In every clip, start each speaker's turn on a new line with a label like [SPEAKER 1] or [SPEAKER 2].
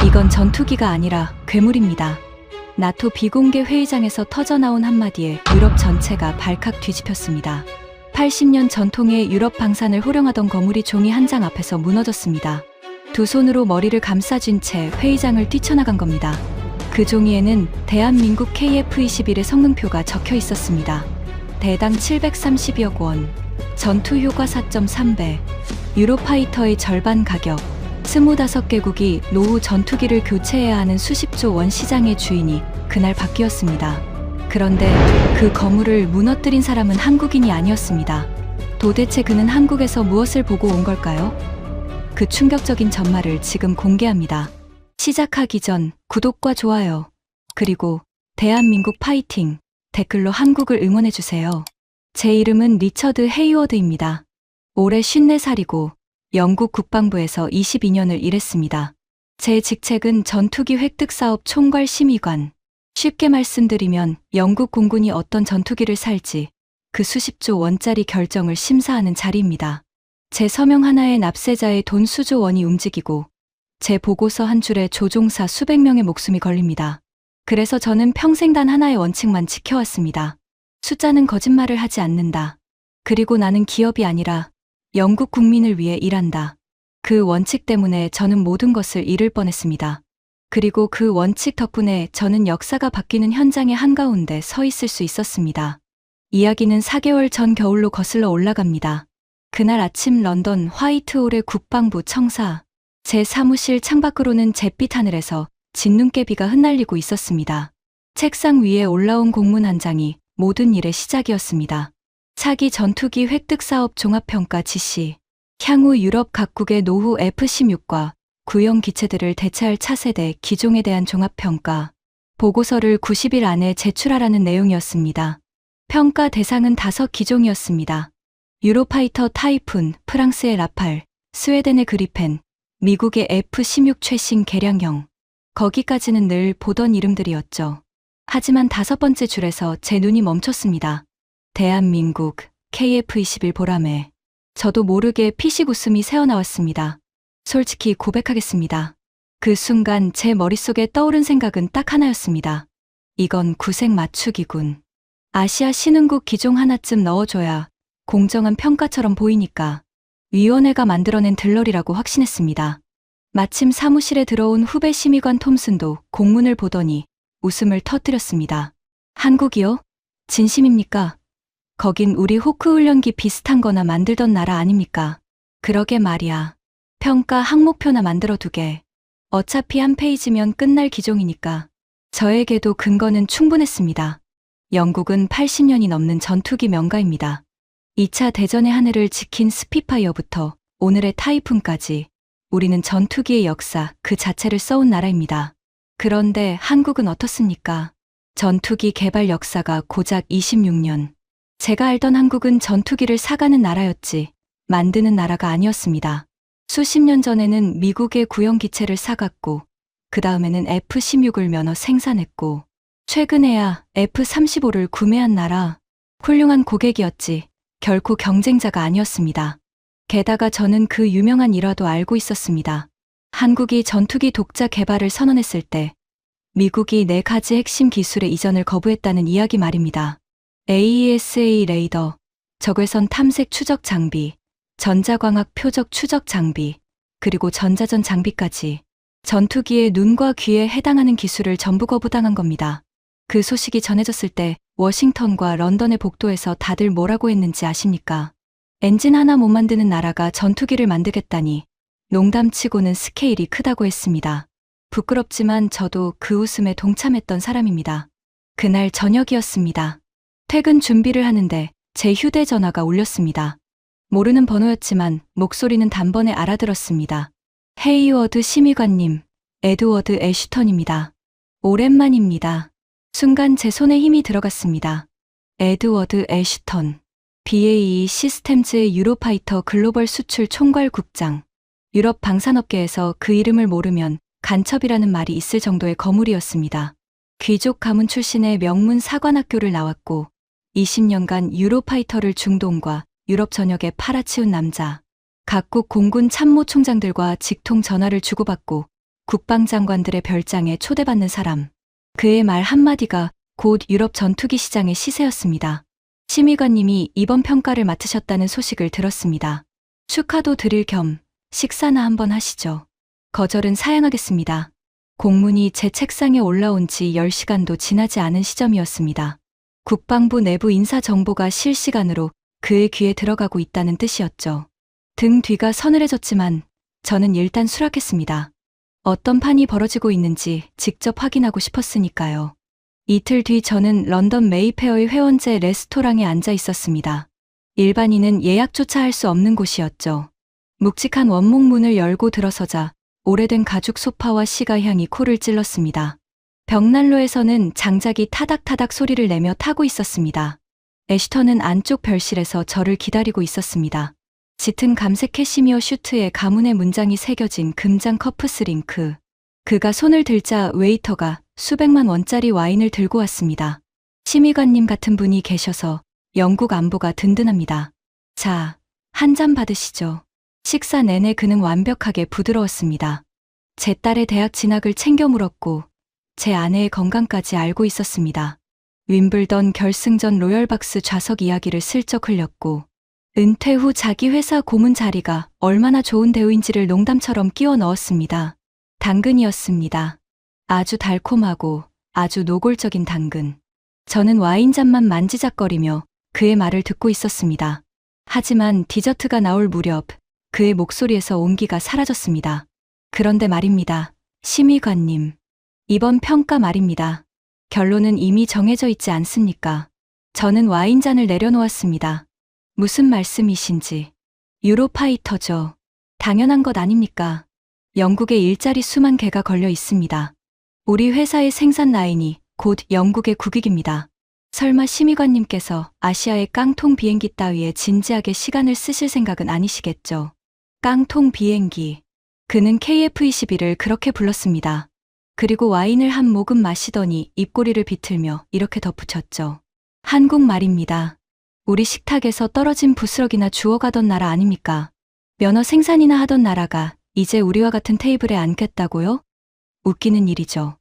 [SPEAKER 1] 이건 전투기가 아니라 괴물입니다. 나토 비공개 회의장에서 터져나온 한마디에 유럽 전체가 발칵 뒤집혔습니다. 80년 전통의 유럽 방산을 호령하던 거물이 종이 한 장 앞에서 무너졌습니다. 두 손으로 머리를 감싸쥔 채 회의장을 뛰쳐나간 겁니다. 그 종이에는 대한민국 KF-21의 성능표가 적혀 있었습니다. 대당 732억 원, 전투 효과 4.3배, 유로파이터의 절반 가격, 25개국이 노후 전투기를 교체해야 하는 수십조 원 시장의 주인이 그날 바뀌었습니다. 그런데 그 거물을 무너뜨린 사람은 한국인이 아니었습니다. 도대체 그는 한국에서 무엇을 보고 온 걸까요? 그 충격적인 전말을 지금 공개합니다. 시작하기 전 구독과 좋아요, 그리고 대한민국 파이팅 댓글로 한국을 응원해주세요. 제 이름은 리처드 헤이워드입니다. 올해 54살이고 영국 국방부에서 22년을 일했습니다. 제 직책은 전투기 획득 사업 총괄 심의관. 쉽게 말씀드리면 영국 공군이 어떤 전투기를 살지 그 수십조 원짜리 결정을 심사하는 자리입니다. 제 서명 하나에 납세자의 돈 수조 원이 움직이고 제 보고서 한 줄에 조종사 수백 명의 목숨이 걸립니다. 그래서 저는 평생 단 하나의 원칙만 지켜왔습니다. 숫자는 거짓말을 하지 않는다. 그리고 나는 기업이 아니라 영국 국민을 위해 일한다. 그 원칙 때문에 저는 모든 것을 잃을 뻔했습니다. 그리고 그 원칙 덕분에 저는 역사가 바뀌는 현장의 한가운데 서 있을 수 있었습니다. 이야기는 4개월 전 겨울로 거슬러 올라갑니다. 그날 아침 런던 화이트홀의 국방부 청사. 제 사무실 창밖으로는 잿빛 하늘에서 진눈깨비가 흩날리고 있었습니다. 책상 위에 올라온 공문 한 장이 모든 일의 시작이었습니다. 차기 전투기 획득 사업 종합평가 지시. 향후 유럽 각국의 노후 F-16과 구형 기체들을 대체할 차세대 기종에 대한 종합평가. 보고서를 90일 안에 제출하라는 내용이었습니다. 평가 대상은 5기종이었습니다. 유로파이터 타이푼, 프랑스의 라팔, 스웨덴의 그리펜, 미국의 F-16 최신 개량형. 거기까지는 늘 보던 이름들이었죠. 하지만 5번째 줄에서 제 눈이 멈췄습니다. 대한민국, KF-21 보라매. 저도 모르게 피식 웃음이 새어나왔습니다. 솔직히 고백하겠습니다. 그 순간 제 머릿속에 떠오른 생각은 딱 하나였습니다. 이건 구색 맞추기군. 아시아 신흥국 기종 하나쯤 넣어줘야 공정한 평가처럼 보이니까 위원회가 만들어낸 들러리라고 확신했습니다. 마침 사무실에 들어온 후배 심의관 톰슨도 공문을 보더니 웃음을 터뜨렸습니다. 한국이요? 진심입니까? 거긴 우리 호크 훈련기 비슷한 거나 만들던 나라 아닙니까? 그러게 말이야. 평가 항목표나 만들어두게. 어차피 한 페이지면 끝날 기종이니까. 저에게도 근거는 충분했습니다. 영국은 80년이 넘는 전투기 명가입니다. 2차 대전의 하늘을 지킨 스피파이어부터 오늘의 타이푼까지 우리는 전투기의 역사 그 자체를 써온 나라입니다. 그런데 한국은 어떻습니까? 전투기 개발 역사가 고작 26년. 제가 알던 한국은 전투기를 사가는 나라였지 만드는 나라가 아니었습니다. 수십 년 전에는 미국의 구형 기체를 사갔고 그 다음에는 F-16을 면허 생산했고 최근에야 F-35를 구매한 나라. 훌륭한 고객이었지 결코 경쟁자가 아니었습니다. 게다가 저는 그 유명한 일화도 알고 있었습니다. 한국이 전투기 독자 개발을 선언했을 때 미국이 4가지 핵심 기술의 이전을 거부했다는 이야기 말입니다. AESA 레이더, 적외선 탐색 추적 장비, 전자광학 표적 추적 장비, 그리고 전자전 장비까지 전투기의 눈과 귀에 해당하는 기술을 전부 거부당한 겁니다. 그 소식이 전해졌을 때 워싱턴과 런던의 복도에서 다들 뭐라고 했는지 아십니까? 엔진 하나 못 만드는 나라가 전투기를 만들겠다니 농담치고는 스케일이 크다고 했습니다. 부끄럽지만 저도 그 웃음에 동참했던 사람입니다. 그날 저녁이었습니다. 퇴근 준비를 하는데 제 휴대전화가 울렸습니다. 모르는 번호였지만 목소리는 단번에 알아들었습니다. 헤이워드 심의관님, 에드워드 애슈턴입니다. 오랜만입니다. 순간 제 손에 힘이 들어갔습니다. 에드워드 애슈턴, BAE 시스템즈의 유로파이터 글로벌 수출 총괄국장. 유럽 방산업계에서 그 이름을 모르면 간첩이라는 말이 있을 정도의 거물이었습니다. 귀족 가문 출신의 명문 사관학교를 나왔고 20년간 유로파이터를 중동과 유럽 전역에 팔아치운 남자. 각국 공군 참모총장들과 직통 전화를 주고받고 국방장관들의 별장에 초대받는 사람. 그의 말 한마디가 곧 유럽 전투기 시장의 시세였습니다. 심의관님이 이번 평가를 맡으셨다는 소식을 들었습니다. 축하도 드릴 겸 식사나 한번 하시죠. 거절은 사양하겠습니다. 공문이 제 책상에 올라온 지 10시간도 지나지 않은 시점이었습니다. 국방부 내부 인사 정보가 실시간으로 그의 귀에 들어가고 있다는 뜻이었죠. 등 뒤가 서늘해졌지만 저는 일단 수락했습니다. 어떤 판이 벌어지고 있는지 직접 확인하고 싶었으니까요. 이틀 뒤 저는 런던 메이페어의 회원제 레스토랑에 앉아 있었습니다. 일반인은 예약조차 할 수 없는 곳이었죠. 묵직한 원목 문을 열고 들어서자 오래된 가죽 소파와 시가향이 코를 찔렀습니다. 벽난로에서는 장작이 타닥타닥 소리를 내며 타고 있었습니다. 애쉬턴은 안쪽 별실에서 저를 기다리고 있었습니다. 짙은 감색 캐시미어 슈트에 가문의 문장이 새겨진 금장 커프스링크. 그가 손을 들자 웨이터가 수백만 원짜리 와인을 들고 왔습니다. 심의관님 같은 분이 계셔서 영국 안보가 든든합니다. 자, 한 잔 받으시죠. 식사 내내 그는 완벽하게 부드러웠습니다. 제 딸의 대학 진학을 챙겨 물었고 제 아내의 건강까지 알고 있었습니다. 윈블던 결승전 로열박스 좌석 이야기를 슬쩍 흘렸고 은퇴 후 자기 회사 고문 자리가 얼마나 좋은 대우인지를 농담처럼 끼워 넣었습니다. 당근이었습니다. 아주 달콤하고 아주 노골적인 당근. 저는 와인잔만 만지작거리며 그의 말을 듣고 있었습니다. 하지만 디저트가 나올 무렵 그의 목소리에서 온기가 사라졌습니다. 그런데 말입니다. 심의관님. 이번 평가 말입니다. 결론은 이미 정해져 있지 않습니까? 저는 와인잔을 내려놓았습니다. 무슨 말씀이신지. 유로파이터죠. 당연한 것 아닙니까? 영국에 일자리 수만 개가 걸려 있습니다. 우리 회사의 생산 라인이 곧 영국의 국익입니다. 설마 심의관님께서 아시아의 깡통 비행기 따위에 진지하게 시간을 쓰실 생각은 아니시겠죠? 깡통 비행기. 그는 KF-21을 그렇게 불렀습니다. 그리고 와인을 한 모금 마시더니 입꼬리를 비틀며 이렇게 덧붙였죠. 한국 말입니다. 우리 식탁에서 떨어진 부스러기나 주워가던 나라 아닙니까? 면허 생산이나 하던 나라가 이제 우리와 같은 테이블에 앉겠다고요? 웃기는 일이죠.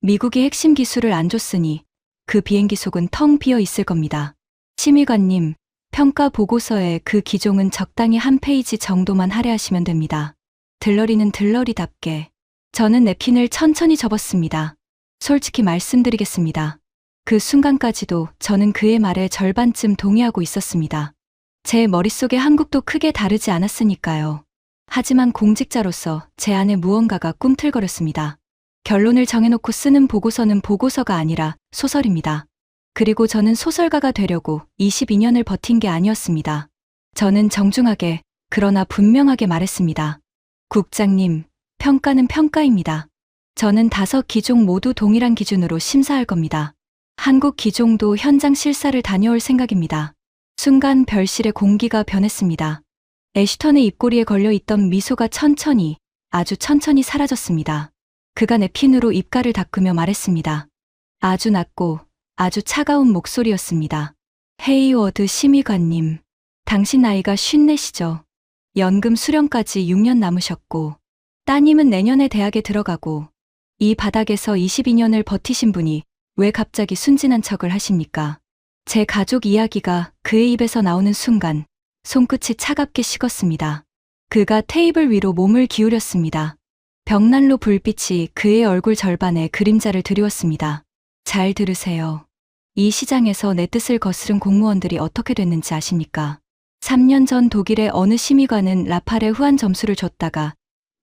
[SPEAKER 1] 미국이 핵심 기술을 안 줬으니 그 비행기 속은 텅 비어 있을 겁니다. 심의관님, 평가 보고서에 그 기종은 적당히 한 페이지 정도만 할애하시면 됩니다. 들러리는 들러리답게. 저는 냅킨을 천천히 접었습니다. 솔직히 말씀드리겠습니다. 그 순간까지도 저는 그의 말에 절반쯤 동의하고 있었습니다. 제 머릿속에 한국도 크게 다르지 않았으니까요. 하지만 공직자로서 제 안에 무언가가 꿈틀거렸습니다. 결론을 정해놓고 쓰는 보고서는 보고서가 아니라 소설입니다. 그리고 저는 소설가가 되려고 22년을 버틴 게 아니었습니다. 저는 정중하게 그러나 분명하게 말했습니다. 국장님, 평가는 평가입니다. 저는 5기종 모두 동일한 기준으로 심사할 겁니다. 한국 기종도 현장 실사를 다녀올 생각입니다. 순간 별실의 공기가 변했습니다. 애쉬턴의 입꼬리에 걸려있던 미소가 천천히, 아주 천천히 사라졌습니다. 그가 냅킨으로 입가를 닦으며 말했습니다. 아주 낮고 아주 차가운 목소리였습니다. 헤이워드 심의관님, 당신 나이가 54시죠. 연금 수령까지 6년 남으셨고 따님은 내년에 대학에 들어가고 이 바닥에서 22년을 버티신 분이 왜 갑자기 순진한 척을 하십니까? 제 가족 이야기가 그의 입에서 나오는 순간 손끝이 차갑게 식었습니다. 그가 테이블 위로 몸을 기울였습니다. 벽난로 불빛이 그의 얼굴 절반에 그림자를 드리웠습니다. 잘 들으세요. 이 시장에서 내 뜻을 거스른 공무원들이 어떻게 됐는지 아십니까? 3년 전 독일의 어느 심의관은 라팔에 후한 점수를 줬다가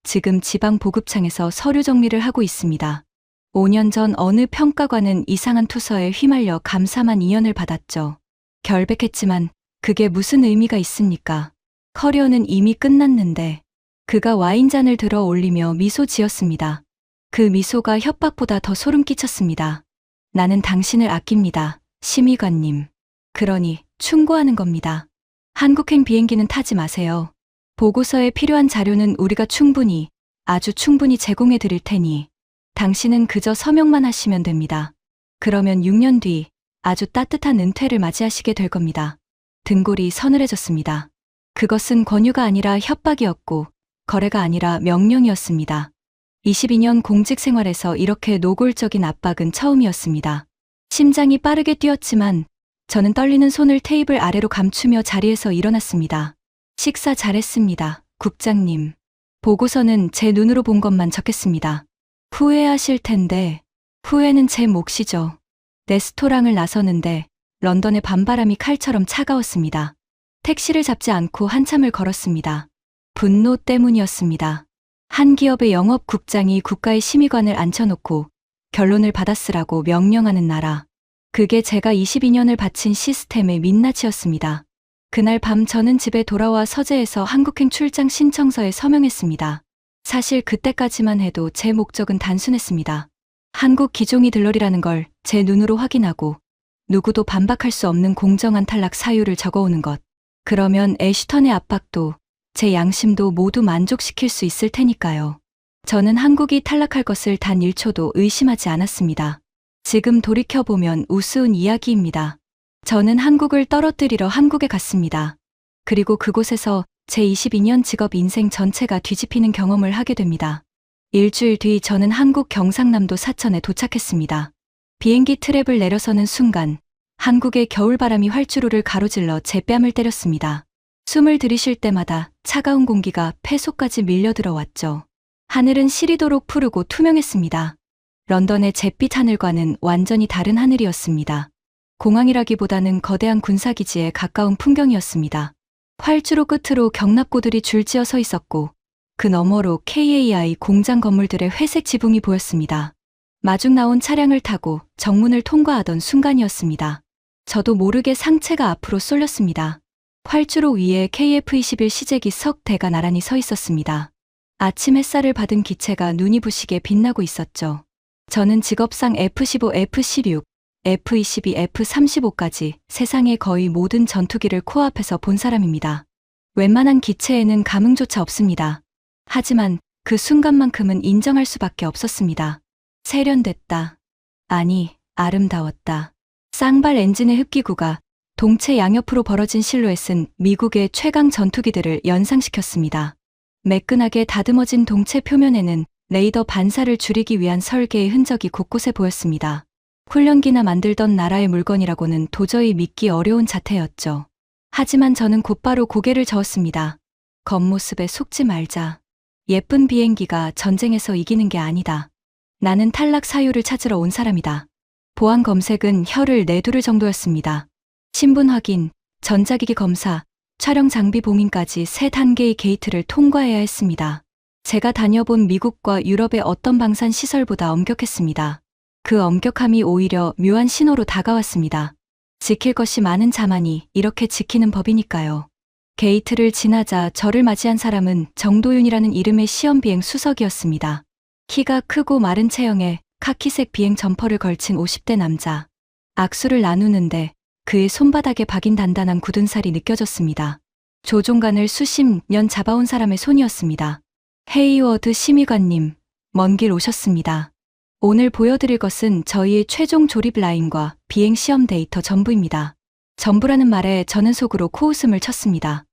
[SPEAKER 1] 지금 지방 보급창에서 서류 정리를 하고 있습니다. 5년 전 어느 평가관은 이상한 투서에 휘말려 감사만 2년을 받았죠. 결백했지만 그게 무슨 의미가 있습니까? 커리어는 이미 끝났는데. 그가 와인잔을 들어 올리며 미소 지었습니다. 그 미소가 협박보다 더 소름 끼쳤습니다. 나는 당신을 아낍니다. 심의관님. 그러니 충고하는 겁니다. 한국행 비행기는 타지 마세요. 보고서에 필요한 자료는 우리가 충분히, 아주 충분히 제공해 드릴 테니 당신은 그저 서명만 하시면 됩니다. 그러면 6년 뒤 아주 따뜻한 은퇴를 맞이하시게 될 겁니다. 등골이 서늘해졌습니다. 그것은 권유가 아니라 협박이었고 거래가 아니라 명령이었습니다. 22년 공직 생활에서 이렇게 노골적인 압박은 처음이었습니다. 심장이 빠르게 뛰었지만 저는 떨리는 손을 테이블 아래로 감추며 자리에서 일어났습니다. 식사 잘했습니다, 국장님. 보고서는 제 눈으로 본 것만 적겠습니다. 후회하실 텐데, 후회는 제 몫이죠. 레스토랑을 나서는데 런던의 밤바람이 칼처럼 차가웠습니다. 택시를 잡지 않고 한참을 걸었습니다. 분노 때문이었습니다. 한 기업의 영업국장이 국가의 심의관을 앉혀놓고 결론을 받아쓰라고 명령하는 나라. 그게 제가 22년을 바친 시스템의 민낯이었습니다. 그날 밤 저는 집에 돌아와 서재에서 한국행 출장 신청서에 서명했습니다. 사실 그때까지만 해도 제 목적은 단순했습니다. 한국 기종이 들러리라는 걸 제 눈으로 확인하고 누구도 반박할 수 없는 공정한 탈락 사유를 적어오는 것. 그러면 애쉬턴의 압박도 제 양심도 모두 만족시킬 수 있을 테니까요. 저는 한국이 탈락할 것을 단 1초도 의심하지 않았습니다. 지금 돌이켜보면 우스운 이야기입니다. 저는 한국을 떨어뜨리러 한국에 갔습니다. 그리고 그곳에서 제 22년 직업 인생 전체가 뒤집히는 경험을 하게 됩니다. 일주일 뒤 저는 한국 경상남도 사천에 도착했습니다. 비행기 트랩을 내려서는 순간 한국의 겨울바람이 활주로를 가로질러 제 뺨을 때렸습니다. 숨을 들이쉴 때마다 차가운 공기가 폐속까지 밀려 들어왔죠. 하늘은 시리도록 푸르고 투명했습니다. 런던의 잿빛 하늘과는 완전히 다른 하늘이었습니다. 공항이라기보다는 거대한 군사기지에 가까운 풍경이었습니다. 활주로 끝으로 경납고들이 줄지어 서 있었고 그 너머로 KAI 공장 건물들의 회색 지붕이 보였습니다. 마중 나온 차량을 타고 정문을 통과하던 순간이었습니다. 저도 모르게 상체가 앞으로 쏠렸습니다. 활주로 위에 KF-21 시제기 석 대가 나란히 서 있었습니다. 아침 햇살을 받은 기체가 눈이 부시게 빛나고 있었죠. 저는 직업상 F-15, F-16, F-22, F-35까지 세상의 거의 모든 전투기를 코앞에서 본 사람입니다. 웬만한 기체에는 감흥조차 없습니다. 하지만 그 순간만큼은 인정할 수밖에 없었습니다. 세련됐다. 아니, 아름다웠다. 쌍발 엔진의 흡기구가 동체 양옆으로 벌어진 실루엣은 미국의 최강 전투기들을 연상시켰습니다. 매끈하게 다듬어진 동체 표면에는 레이더 반사를 줄이기 위한 설계의 흔적이 곳곳에 보였습니다. 훈련기나 만들던 나라의 물건이라고는 도저히 믿기 어려운 자태였죠. 하지만 저는 곧바로 고개를 저었습니다. 겉모습에 속지 말자. 예쁜 비행기가 전쟁에서 이기는 게 아니다. 나는 탈락 사유를 찾으러 온 사람이다. 보안 검색은 혀를 내두를 정도였습니다. 신분 확인, 전자기기 검사, 촬영 장비 봉인까지 3단계의 게이트를 통과해야 했습니다. 제가 다녀본 미국과 유럽의 어떤 방산 시설보다 엄격했습니다. 그 엄격함이 오히려 묘한 신호로 다가왔습니다. 지킬 것이 많은 자만이 이렇게 지키는 법이니까요. 게이트를 지나자 저를 맞이한 사람은 정도윤이라는 이름의 시험비행 수석이었습니다. 키가 크고 마른 체형에 카키색 비행 점퍼를 걸친 50대 남자. 악수를 나누는데 그의 손바닥에 박인 단단한 굳은 살이 느껴졌습니다. 조종관을 수십 년 잡아온 사람의 손이었습니다. 헤이워드 심의관님, 먼 길 오셨습니다. 오늘 보여드릴 것은 저희의 최종 조립 라인과 비행 시험 데이터 전부입니다. 전부라는 말에 저는 속으로 코웃음을 쳤습니다.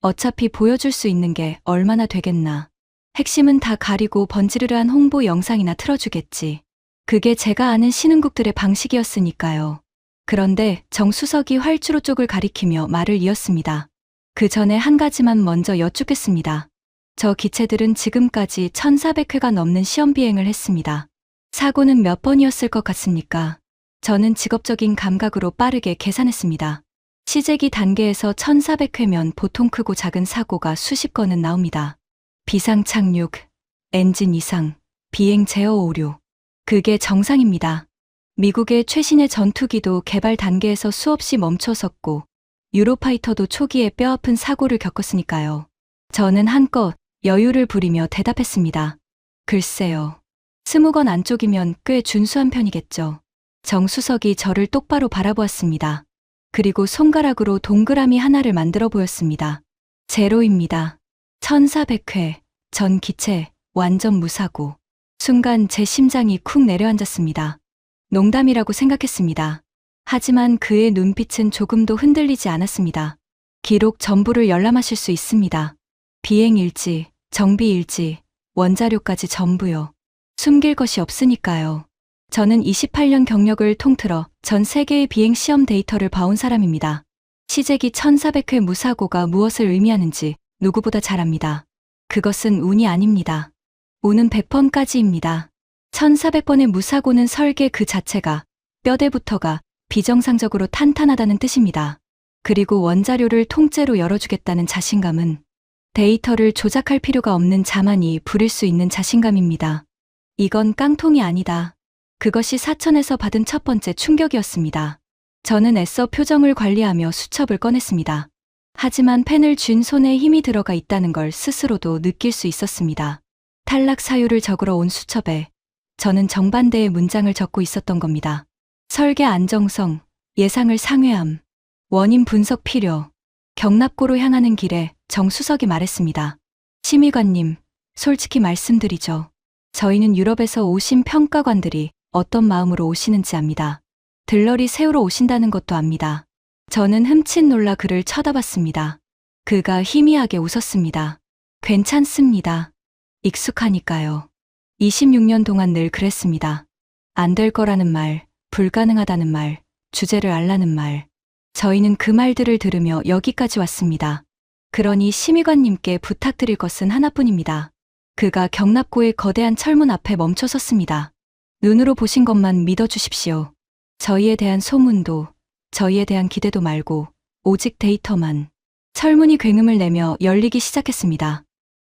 [SPEAKER 1] 어차피 보여줄 수 있는 게 얼마나 되겠나. 핵심은 다 가리고 번지르르한 홍보 영상이나 틀어주겠지. 그게 제가 아는 신흥국들의 방식이었으니까요. 그런데 정 수석이 활주로 쪽을 가리키며 말을 이었습니다. 그 전에 한 가지만 먼저 여쭙겠습니다. 저 기체들은 지금까지 1400회가 넘는 시험 비행을 했습니다. 사고는 몇 번이었을 것 같습니까? 저는 직업적인 감각으로 빠르게 계산했습니다. 시제기 단계에서 1400회면 보통 크고 작은 사고가 수십 건은 나옵니다. 비상 착륙, 엔진 이상, 비행 제어 오류. 그게 정상입니다. 미국의 최신의 전투기도 개발 단계에서 수없이 멈춰섰고 유로파이터도 초기에 뼈아픈 사고를 겪었으니까요. 저는 한껏 여유를 부리며 대답했습니다. 글쎄요. 20건 안쪽이면 꽤 준수한 편이겠죠. 정 수석이 저를 똑바로 바라보았습니다. 그리고 손가락으로 동그라미 하나를 만들어 보였습니다. 제로입니다. 1400회, 전 기체, 완전 무사고. 순간 제 심장이 쿵 내려앉았습니다. 농담이라고 생각했습니다. 하지만 그의 눈빛은 조금도 흔들리지 않았습니다. 기록 전부를 열람하실 수 있습니다. 비행일지, 정비일지, 원자료까지 전부요. 숨길 것이 없으니까요. 저는 28년 경력을 통틀어 전 세계의 비행 시험 데이터를 봐온 사람입니다. 시제기 1400회 무사고가 무엇을 의미하는지 누구보다 잘 압니다. 그것은 운이 아닙니다. 운은 100번까지입니다. 1400번의 무사고는 설계 그 자체가 뼈대부터가 비정상적으로 탄탄하다는 뜻입니다. 그리고 원자료를 통째로 열어주겠다는 자신감은 데이터를 조작할 필요가 없는 자만이 부릴 수 있는 자신감입니다. 이건 깡통이 아니다. 그것이 사천에서 받은 첫 번째 충격이었습니다. 저는 애써 표정을 관리하며 수첩을 꺼냈습니다. 하지만 펜을 쥔 손에 힘이 들어가 있다는 걸 스스로도 느낄 수 있었습니다. 탈락 사유를 적으러 온 수첩에 저는 정반대의 문장을 적고 있었던 겁니다. 설계 안정성, 예상을 상회함, 원인 분석 필요. 경납고로 향하는 길에 정수석이 말했습니다. 심의관님, 솔직히 말씀드리죠. 저희는 유럽에서 오신 평가관들이 어떤 마음으로 오시는지 압니다. 들러리 세우러 오신다는 것도 압니다. 저는 흠칫 놀라 그를 쳐다봤습니다. 그가 희미하게 웃었습니다. 괜찮습니다. 익숙하니까요. 26년 동안 늘 그랬습니다. 안 될 거라는 말, 불가능하다는 말, 주제를 알라는 말. 저희는 그 말들을 들으며 여기까지 왔습니다. 그러니 심의관님께 부탁드릴 것은 하나뿐입니다. 그가 경납고의 거대한 철문 앞에 멈춰 섰습니다. 눈으로 보신 것만 믿어주십시오. 저희에 대한 소문도, 저희에 대한 기대도 말고 오직 데이터만. 철문이 굉음을 내며 열리기 시작했습니다.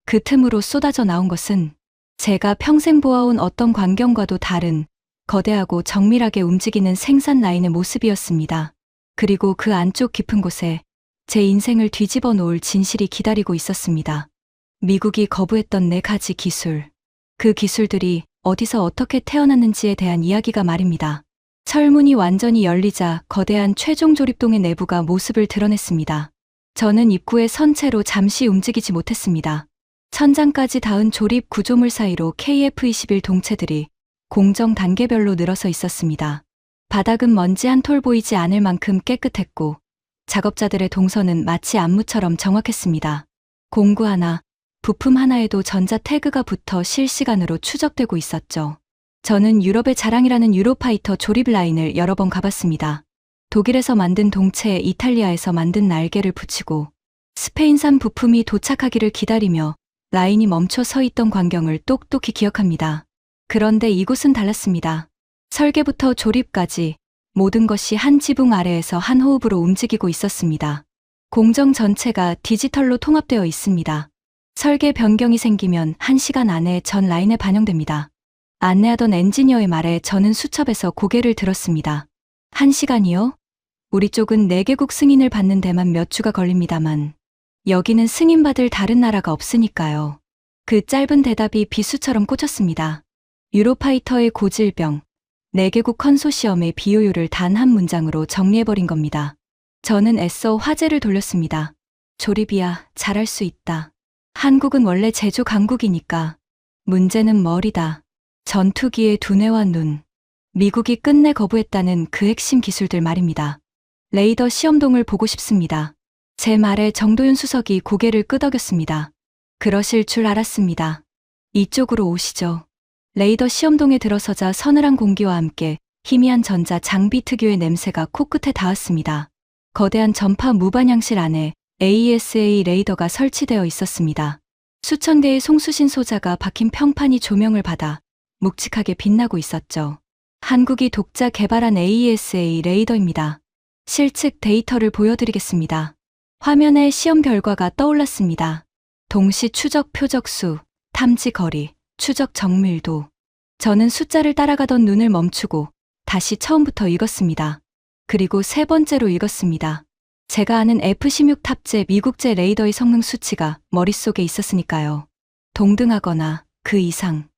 [SPEAKER 1] 그 틈으로 쏟아져 나온 것은 제가 평생 보아온 어떤 광경과도 다른 거대하고 정밀하게 움직이는 생산 라인의 모습이었습니다. 그리고 그 안쪽 깊은 곳에 제 인생을 뒤집어 놓을 진실이 기다리고 있었습니다. 미국이 거부했던 4가지 기술. 그 기술들이 어디서 어떻게 태어났는지에 대한 이야기가 말입니다. 철문이 완전히 열리자 거대한 최종 조립동의 내부가 모습을 드러냈습니다. 저는 입구에 선 채로 잠시 움직이지 못했습니다. 천장까지 닿은 조립 구조물 사이로 KF-21 동체들이 공정 단계별로 늘어서 있었습니다. 바닥은 먼지 한 톨 보이지 않을 만큼 깨끗했고 작업자들의 동선은 마치 안무처럼 정확했습니다. 공구 하나, 부품 하나에도 전자 태그가 붙어 실시간으로 추적되고 있었죠. 저는 유럽의 자랑이라는 유로파이터 조립 라인을 여러 번 가봤습니다. 독일에서 만든 동체에 이탈리아에서 만든 날개를 붙이고 스페인산 부품이 도착하기를 기다리며 라인이 멈춰 서 있던 광경을 똑똑히 기억합니다. 그런데 이곳은 달랐습니다. 설계부터 조립까지 모든 것이 한 지붕 아래에서 한 호흡으로 움직이고 있었습니다. 공정 전체가 디지털로 통합되어 있습니다. 설계 변경이 생기면 1시간 안에 전 라인에 반영됩니다. 안내하던 엔지니어의 말에 저는 수첩에서 고개를 들었습니다. 1시간이요? 우리 쪽은 4개국 승인을 받는 데만 몇 주가 걸립니다만 여기는 승인받을 다른 나라가 없으니까요. 그 짧은 대답이 비수처럼 꽂혔습니다. 유로파이터의 고질병, 4개국 컨소시엄의 비효율을 단 한 문장으로 정리해버린 겁니다. 저는 애써 화제를 돌렸습니다. 조립이야, 잘할 수 있다. 한국은 원래 제조 강국이니까. 문제는 머리다. 전투기의 두뇌와 눈. 미국이 끝내 거부했다는 그 핵심 기술들 말입니다. 레이더 시험동을 보고 싶습니다. 제 말에 정도윤 수석이 고개를 끄덕였습니다. 그러실 줄 알았습니다. 이쪽으로 오시죠. 레이더 시험동에 들어서자 서늘한 공기와 함께 희미한 전자 장비 특유의 냄새가 코끝에 닿았습니다. 거대한 전파 무반향실 안에 AESA 레이더가 설치되어 있었습니다. 수천 개의 송수신 소자가 박힌 평판이 조명을 받아 묵직하게 빛나고 있었죠. 한국이 독자 개발한 AESA 레이더입니다. 실측 데이터를 보여드리겠습니다. 화면에 시험 결과가 떠올랐습니다. 동시 추적 표적수, 탐지 거리, 추적 정밀도. 저는 숫자를 따라가던 눈을 멈추고 다시 처음부터 읽었습니다. 그리고 3번째로 읽었습니다. 제가 아는 F-16 탑재 미국제 레이더의 성능 수치가 머릿속에 있었으니까요. 동등하거나 그 이상.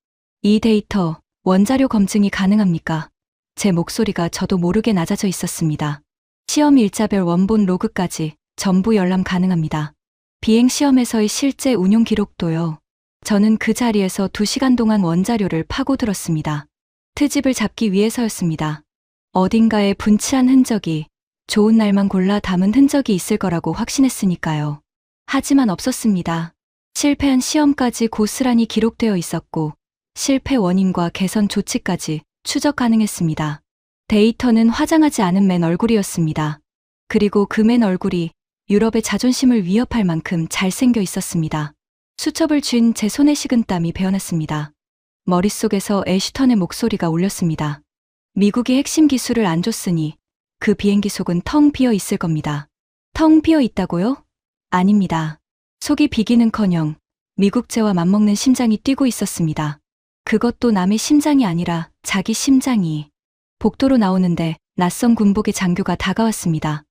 [SPEAKER 1] 이 데이터, 원자료 검증이 가능합니까? 제 목소리가 저도 모르게 낮아져 있었습니다. 시험 일자별 원본 로그까지 전부 열람 가능합니다. 비행 시험에서의 실제 운용 기록도요. 저는 그 자리에서 2시간 동안 원자료를 파고들었습니다. 트집을 잡기 위해서였습니다. 어딘가에 분칠한 흔적이, 좋은 날만 골라 담은 흔적이 있을 거라고 확신했으니까요. 하지만 없었습니다. 실패한 시험까지 고스란히 기록되어 있었고 실패 원인과 개선 조치까지 추적 가능했습니다. 데이터는 화장하지 않은 맨 얼굴이었습니다. 그리고 그 맨 얼굴이 유럽의 자존심을 위협할 만큼 잘생겨 있었습니다. 수첩을 쥔 제 손에 식은땀이 배어났습니다. 머릿속에서 애쉬턴의 목소리가 울렸습니다. 미국이 핵심 기술을 안 줬으니 그 비행기 속은 텅 비어 있을 겁니다. 텅 비어 있다고요? 아닙니다. 속이 비기는커녕 미국제와 맞먹는 심장이 뛰고 있었습니다. 그것도 남의 심장이 아니라 자기 심장이. 복도로 나오는데 낯선 군복의 장교가 다가왔습니다.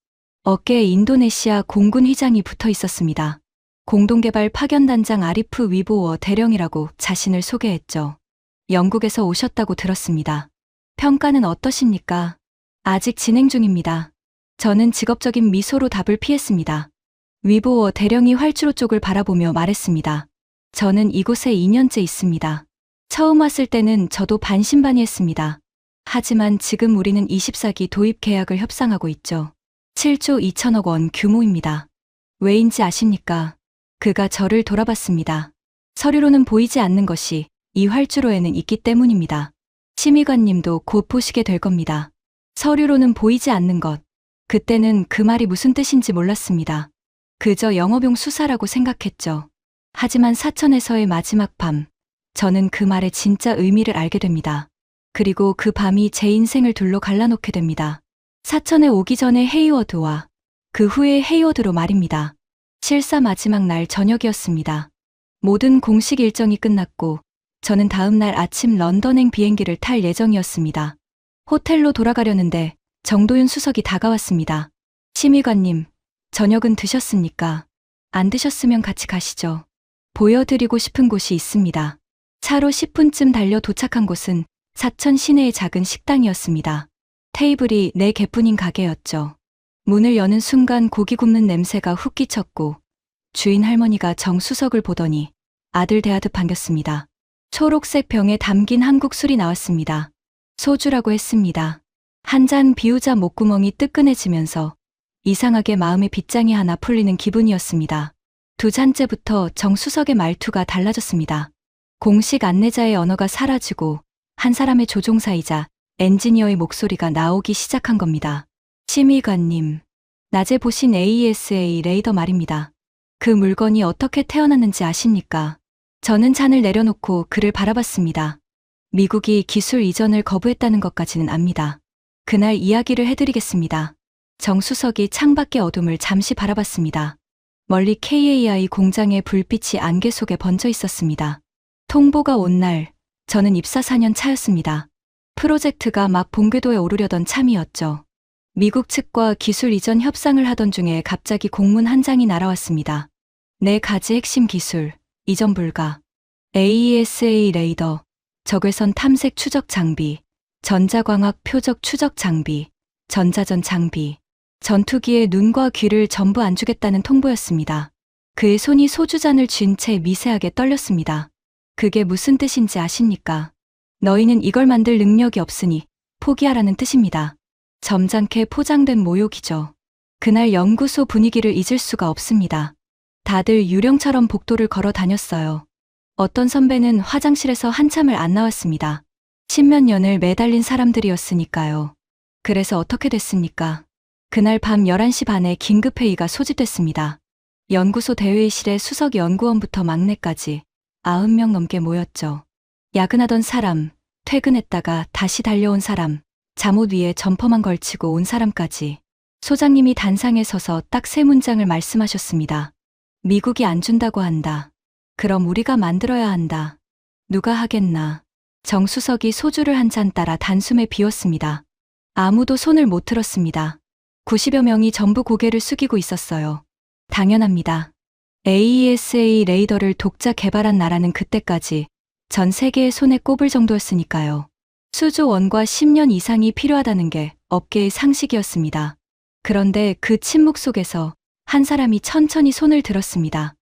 [SPEAKER 1] 어깨에 인도네시아 공군 휘장이 붙어 있었습니다. 공동개발 파견단장 아리프 위보어 대령이라고 자신을 소개했죠. 영국에서 오셨다고 들었습니다. 평가는 어떠십니까? 아직 진행 중입니다. 저는 직업적인 미소로 답을 피했습니다. 위보어 대령이 활주로 쪽을 바라보며 말했습니다. 저는 이곳에 2년째 있습니다. 처음 왔을 때는 저도 반신반의했습니다. 하지만 지금 우리는 24기 도입 계약을 협상하고 있죠. 7조 2천억 원 규모입니다. 왜인지 아십니까? 그가 저를 돌아봤습니다. 서류로는 보이지 않는 것이 이 활주로에는 있기 때문입니다. 심의관님도 곧 보시게 될 겁니다. 서류로는 보이지 않는 것. 그때는 그 말이 무슨 뜻인지 몰랐습니다. 그저 영업용 수사라고 생각했죠. 하지만 사천에서의 마지막 밤, 저는 그 말의 진짜 의미를 알게 됩니다. 그리고 그 밤이 제 인생을 둘로 갈라놓게 됩니다. 사천에 오기 전에 헤이워드와 그 후에 헤이워드로 말입니다. 실사 마지막 날 저녁이었습니다. 모든 공식 일정이 끝났고 저는 다음 날 아침 런던행 비행기를 탈 예정이었습니다. 호텔로 돌아가려는데 정도윤 수석이 다가왔습니다. 심의관님, 저녁은 드셨습니까? 안 드셨으면 같이 가시죠. 보여드리고 싶은 곳이 있습니다. 차로 10분쯤 달려 도착한 곳은 사천 시내의 작은 식당이었습니다. 테이블이 4개뿐인 가게였죠. 문을 여는 순간 고기 굽는 냄새가 훅 끼쳤고 주인 할머니가 정 수석을 보더니 아들 대하듯 반겼습니다. 초록색 병에 담긴 한국 술이 나왔습니다. 소주라고 했습니다. 한 잔 비우자 목구멍이 뜨끈해지면서 이상하게 마음의 빗장이 하나 풀리는 기분이었습니다. 2잔째부터 정 수석의 말투가 달라졌습니다. 공식 안내자의 언어가 사라지고 한 사람의 조종사이자 엔지니어의 목소리가 나오기 시작한 겁니다. 심의관님, 낮에 보신 AESA 레이더 말입니다. 그 물건이 어떻게 태어났는지 아십니까? 저는 잔을 내려놓고 그를 바라봤습니다. 미국이 기술 이전을 거부했다는 것까지는 압니다. 그날 이야기를 해드리겠습니다. 정 수석이 창밖의 어둠을 잠시 바라봤습니다. 멀리 KAI 공장의 불빛이 안개 속에 번져 있었습니다. 통보가 온 날, 저는 입사 4년 차였습니다. 프로젝트가 막 본궤도에 오르려던 참이었죠. 미국 측과 기술 이전 협상을 하던 중에 갑자기 공문 한 장이 날아왔습니다. 4가지 핵심 기술, 이전 불가. AESA 레이더, 적외선 탐색 추적 장비, 전자광학 표적 추적 장비, 전자전 장비. 전투기에 눈과 귀를 전부 안 주겠다는 통보였습니다. 그의 손이 소주잔을 쥔 채 미세하게 떨렸습니다. 그게 무슨 뜻인지 아십니까? 너희는 이걸 만들 능력이 없으니 포기하라는 뜻입니다. 점잖게 포장된 모욕이죠. 그날 연구소 분위기를 잊을 수가 없습니다. 다들 유령처럼 복도를 걸어 다녔어요. 어떤 선배는 화장실에서 한참을 안 나왔습니다. 10몇 년을 매달린 사람들이었으니까요. 그래서 어떻게 됐습니까? 그날 밤 11시 반에 긴급회의가 소집됐습니다. 연구소 대회의실에 수석 연구원부터 막내까지 90명 넘게 모였죠. 야근하던 사람, 퇴근했다가 다시 달려온 사람, 잠옷 위에 점퍼만 걸치고 온 사람까지. 소장님이 단상에 서서 딱 3문장을 말씀하셨습니다. 미국이 안 준다고 한다. 그럼 우리가 만들어야 한다. 누가 하겠나. 정 수석이 소주를 한 잔 따라 단숨에 비웠습니다. 아무도 손을 못 들었습니다. 90여 명이 전부 고개를 숙이고 있었어요. 당연합니다. AESA 레이더를 독자 개발한 나라는 그때까지 전 세계의 손에 꼽을 정도였으니까요. 수조 원과 10년 이상이 필요하다는 게 업계의 상식이었습니다. 그런데 그 침묵 속에서 한 사람이 천천히 손을 들었습니다.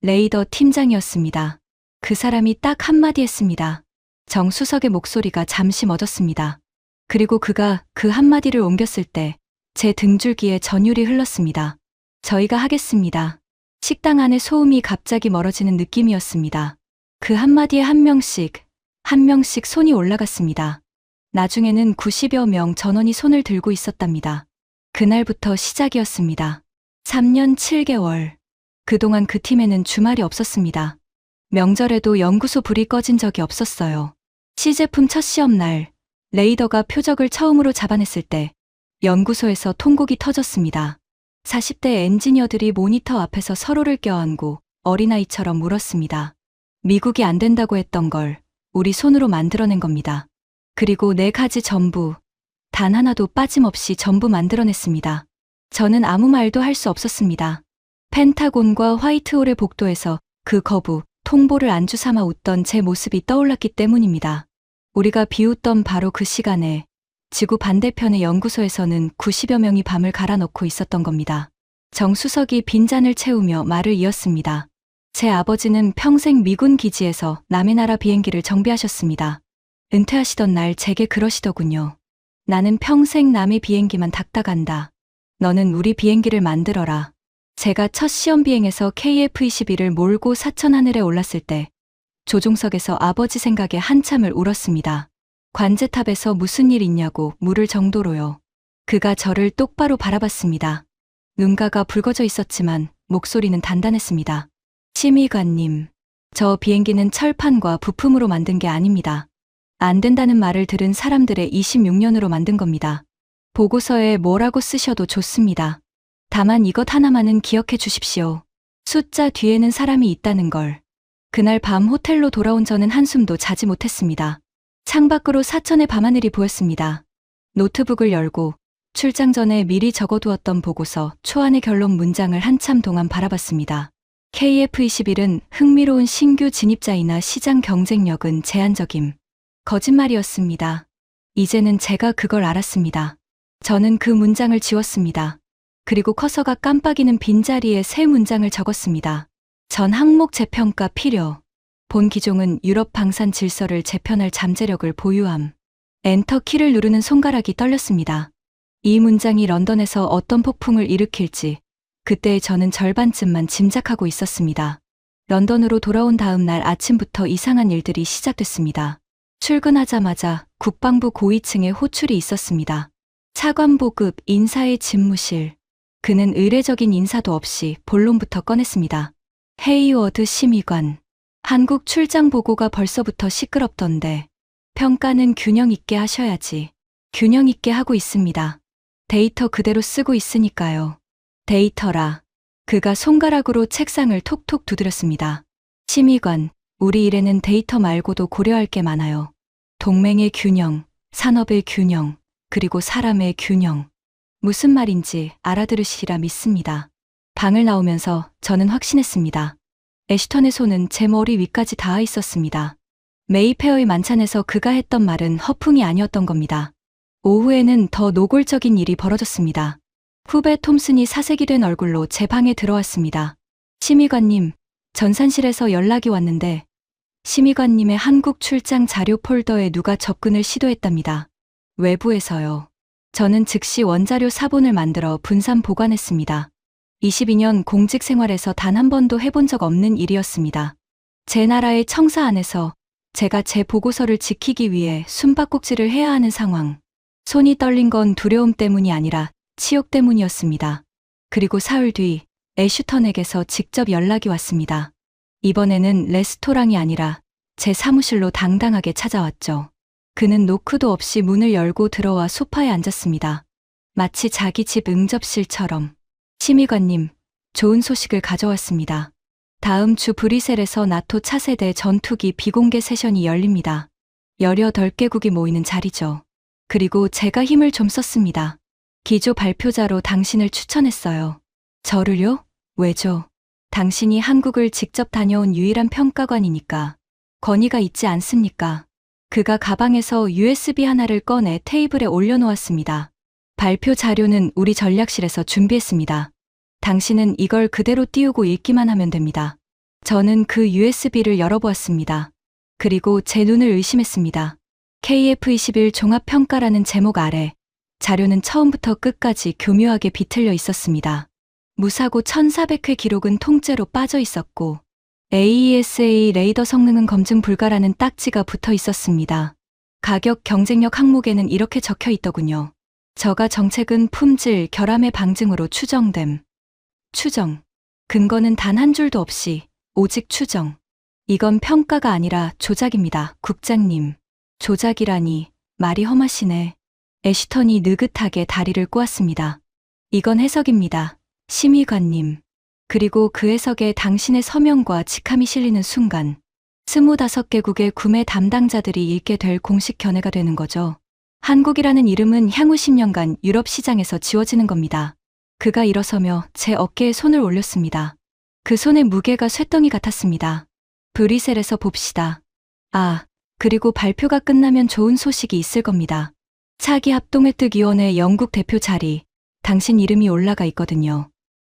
[SPEAKER 1] 레이더 팀장이었습니다. 그 사람이 딱 한마디 했습니다. 정 수석의 목소리가 잠시 멎었습니다. 그리고 그가 그 한마디를 옮겼을 때 제 등줄기에 전율이 흘렀습니다. 저희가 하겠습니다. 식당 안의 소음이 갑자기 멀어지는 느낌이었습니다. 그 한마디에 한 명씩 한 명씩 손이 올라갔습니다. 나중에는 90여 명 전원이 손을 들고 있었답니다. 그날부터 시작이었습니다. 3년 7개월. 그동안 그 팀에는 주말이 없었습니다. 명절에도 연구소 불이 꺼진 적이 없었어요. 시제품 첫 시험날, 레이더가 표적을 처음으로 잡아냈을 때 연구소에서 통곡이 터졌습니다. 40대 엔지니어들이 모니터 앞에서 서로를 껴안고 어린아이처럼 울었습니다. 미국이 안 된다고 했던 걸 우리 손으로 만들어낸 겁니다. 그리고 4가지 전부, 단 하나도 빠짐없이 전부 만들어냈습니다. 저는 아무 말도 할 수 없었습니다. 펜타곤과 화이트홀의 복도에서 그 거부, 통보를 안주 삼아 웃던 제 모습이 떠올랐기 때문입니다. 우리가 비웃던 바로 그 시간에 지구 반대편의 연구소에서는 90여 명이 밤을 갈아넣고 있었던 겁니다. 정수석이 빈잔을 채우며 말을 이었습니다. 제 아버지는 평생 미군 기지에서 남의 나라 비행기를 정비하셨습니다. 은퇴하시던 날 제게 그러시더군요. 나는 평생 남의 비행기만 닦다간다. 너는 우리 비행기를 만들어라. 제가 첫 시험 비행에서 KF-21을 몰고 사천 하늘에 올랐을 때 조종석에서 아버지 생각에 한참을 울었습니다. 관제탑에서 무슨 일 있냐고 물을 정도로요. 그가 저를 똑바로 바라봤습니다. 눈가가 붉어져 있었지만 목소리는 단단했습니다. 심의관님, 저 비행기는 철판과 부품으로 만든 게 아닙니다. 안 된다는 말을 들은 사람들의 26년으로 만든 겁니다. 보고서에 뭐라고 쓰셔도 좋습니다. 다만 이것 하나만은 기억해 주십시오. 숫자 뒤에는 사람이 있다는 걸. 그날 밤 호텔로 돌아온 저는 한숨도 자지 못했습니다. 창밖으로 사천의 밤하늘이 보였습니다. 노트북을 열고 출장 전에 미리 적어두었던 보고서 초안의 결론 문장을 한참 동안 바라봤습니다. KF-21은 흥미로운 신규 진입자이나 시장 경쟁력은 제한적임. 거짓말이었습니다. 이제는 제가 그걸 알았습니다. 저는 그 문장을 지웠습니다. 그리고 커서가 깜빡이는 빈자리에 새 문장을 적었습니다. 전 항목 재평가 필요. 본 기종은 유럽 방산 질서를 재편할 잠재력을 보유함. 엔터 키를 누르는 손가락이 떨렸습니다. 이 문장이 런던에서 어떤 폭풍을 일으킬지 그때 저는 절반쯤만 짐작하고 있었습니다. 런던으로 돌아온 다음 날 아침부터 이상한 일들이 시작됐습니다. 출근하자마자 국방부 고위층에 호출이 있었습니다. 차관보급 인사의 집무실. 그는 의례적인 인사도 없이 본론부터 꺼냈습니다. 헤이워드 심의관. 한국 출장 보고가 벌써부터 시끄럽던데. 평가는 균형 있게 하셔야지. 균형 있게 하고 있습니다. 데이터 그대로 쓰고 있으니까요. 데이터라. 그가 손가락으로 책상을 톡톡 두드렸습니다. 심의관, 우리 일에는 데이터 말고도 고려할 게 많아요. 동맹의 균형, 산업의 균형, 그리고 사람의 균형. 무슨 말인지 알아들으시리라 믿습니다. 방을 나오면서 저는 확신했습니다. 애슈턴의 손은 제 머리 위까지 닿아 있었습니다. 메이페어의 만찬에서 그가 했던 말은 허풍이 아니었던 겁니다. 오후에는 더 노골적인 일이 벌어졌습니다. 후배 톰슨이 사색이 된 얼굴로 제 방에 들어왔습니다. 심의관님, 전산실에서 연락이 왔는데 심의관님의 한국 출장 자료 폴더에 누가 접근을 시도했답니다. 외부에서요. 저는 즉시 원자료 사본을 만들어 분산 보관했습니다. 22년 공직 생활에서 단 한 번도 해본 적 없는 일이었습니다. 제 나라의 청사 안에서 제가 제 보고서를 지키기 위해 숨바꼭질을 해야 하는 상황. 손이 떨린 건 두려움 때문이 아니라 치욕 때문이었습니다. 그리고 사흘 뒤 애슈턴에게서 직접 연락이 왔습니다. 이번에는 레스토랑이 아니라 제 사무실로 당당하게 찾아왔죠. 그는 노크도 없이 문을 열고 들어와 소파에 앉았습니다. 마치 자기 집 응접실처럼. 심의관님, 좋은 소식을 가져왔습니다. 다음 주 브뤼셀에서 나토 차세대 전투기 비공개 세션이 열립니다. 18개국이 모이는 자리죠. 그리고 제가 힘을 좀 썼습니다. 기조 발표자로 당신을 추천했어요. 저를요? 왜죠? 당신이 한국을 직접 다녀온 유일한 평가관이니까. 권위가 있지 않습니까? 그가 가방에서 USB 하나를 꺼내 테이블에 올려놓았습니다. 발표 자료는 우리 전략실에서 준비했습니다. 당신은 이걸 그대로 띄우고 읽기만 하면 됩니다. 저는 그 USB를 열어보았습니다. 그리고 제 눈을 의심했습니다. KF-21 종합평가라는 제목 아래 자료는 처음부터 끝까지 교묘하게 비틀려 있었습니다. 무사고 1400회 기록은 통째로 빠져 있었고 AESA 레이더 성능은 검증 불가라는 딱지가 붙어 있었습니다. 가격 경쟁력 항목에는 이렇게 적혀 있더군요. 저가 정책은 품질, 결함의 방증으로 추정됨. 추정. 근거는 단 한 줄도 없이 오직 추정. 이건 평가가 아니라 조작입니다, 국장님. 조작이라니 말이 험하시네. 애쉬턴이 느긋하게 다리를 꼬았습니다. 이건 해석입니다, 심의관님. 그리고 그 해석에 당신의 서명과 직함이 실리는 순간 25개국의 구매 담당자들이 읽게 될 공식 견해가 되는 거죠. 한국이라는 이름은 향후 10년간 유럽 시장에서 지워지는 겁니다. 그가 일어서며 제 어깨에 손을 올렸습니다. 그 손의 무게가 쇳덩이 같았습니다. 브뤼셀에서 봅시다. 아, 그리고 발표가 끝나면 좋은 소식이 있을 겁니다. 차기 합동획득위원회 영국 대표 자리, 당신 이름이 올라가 있거든요.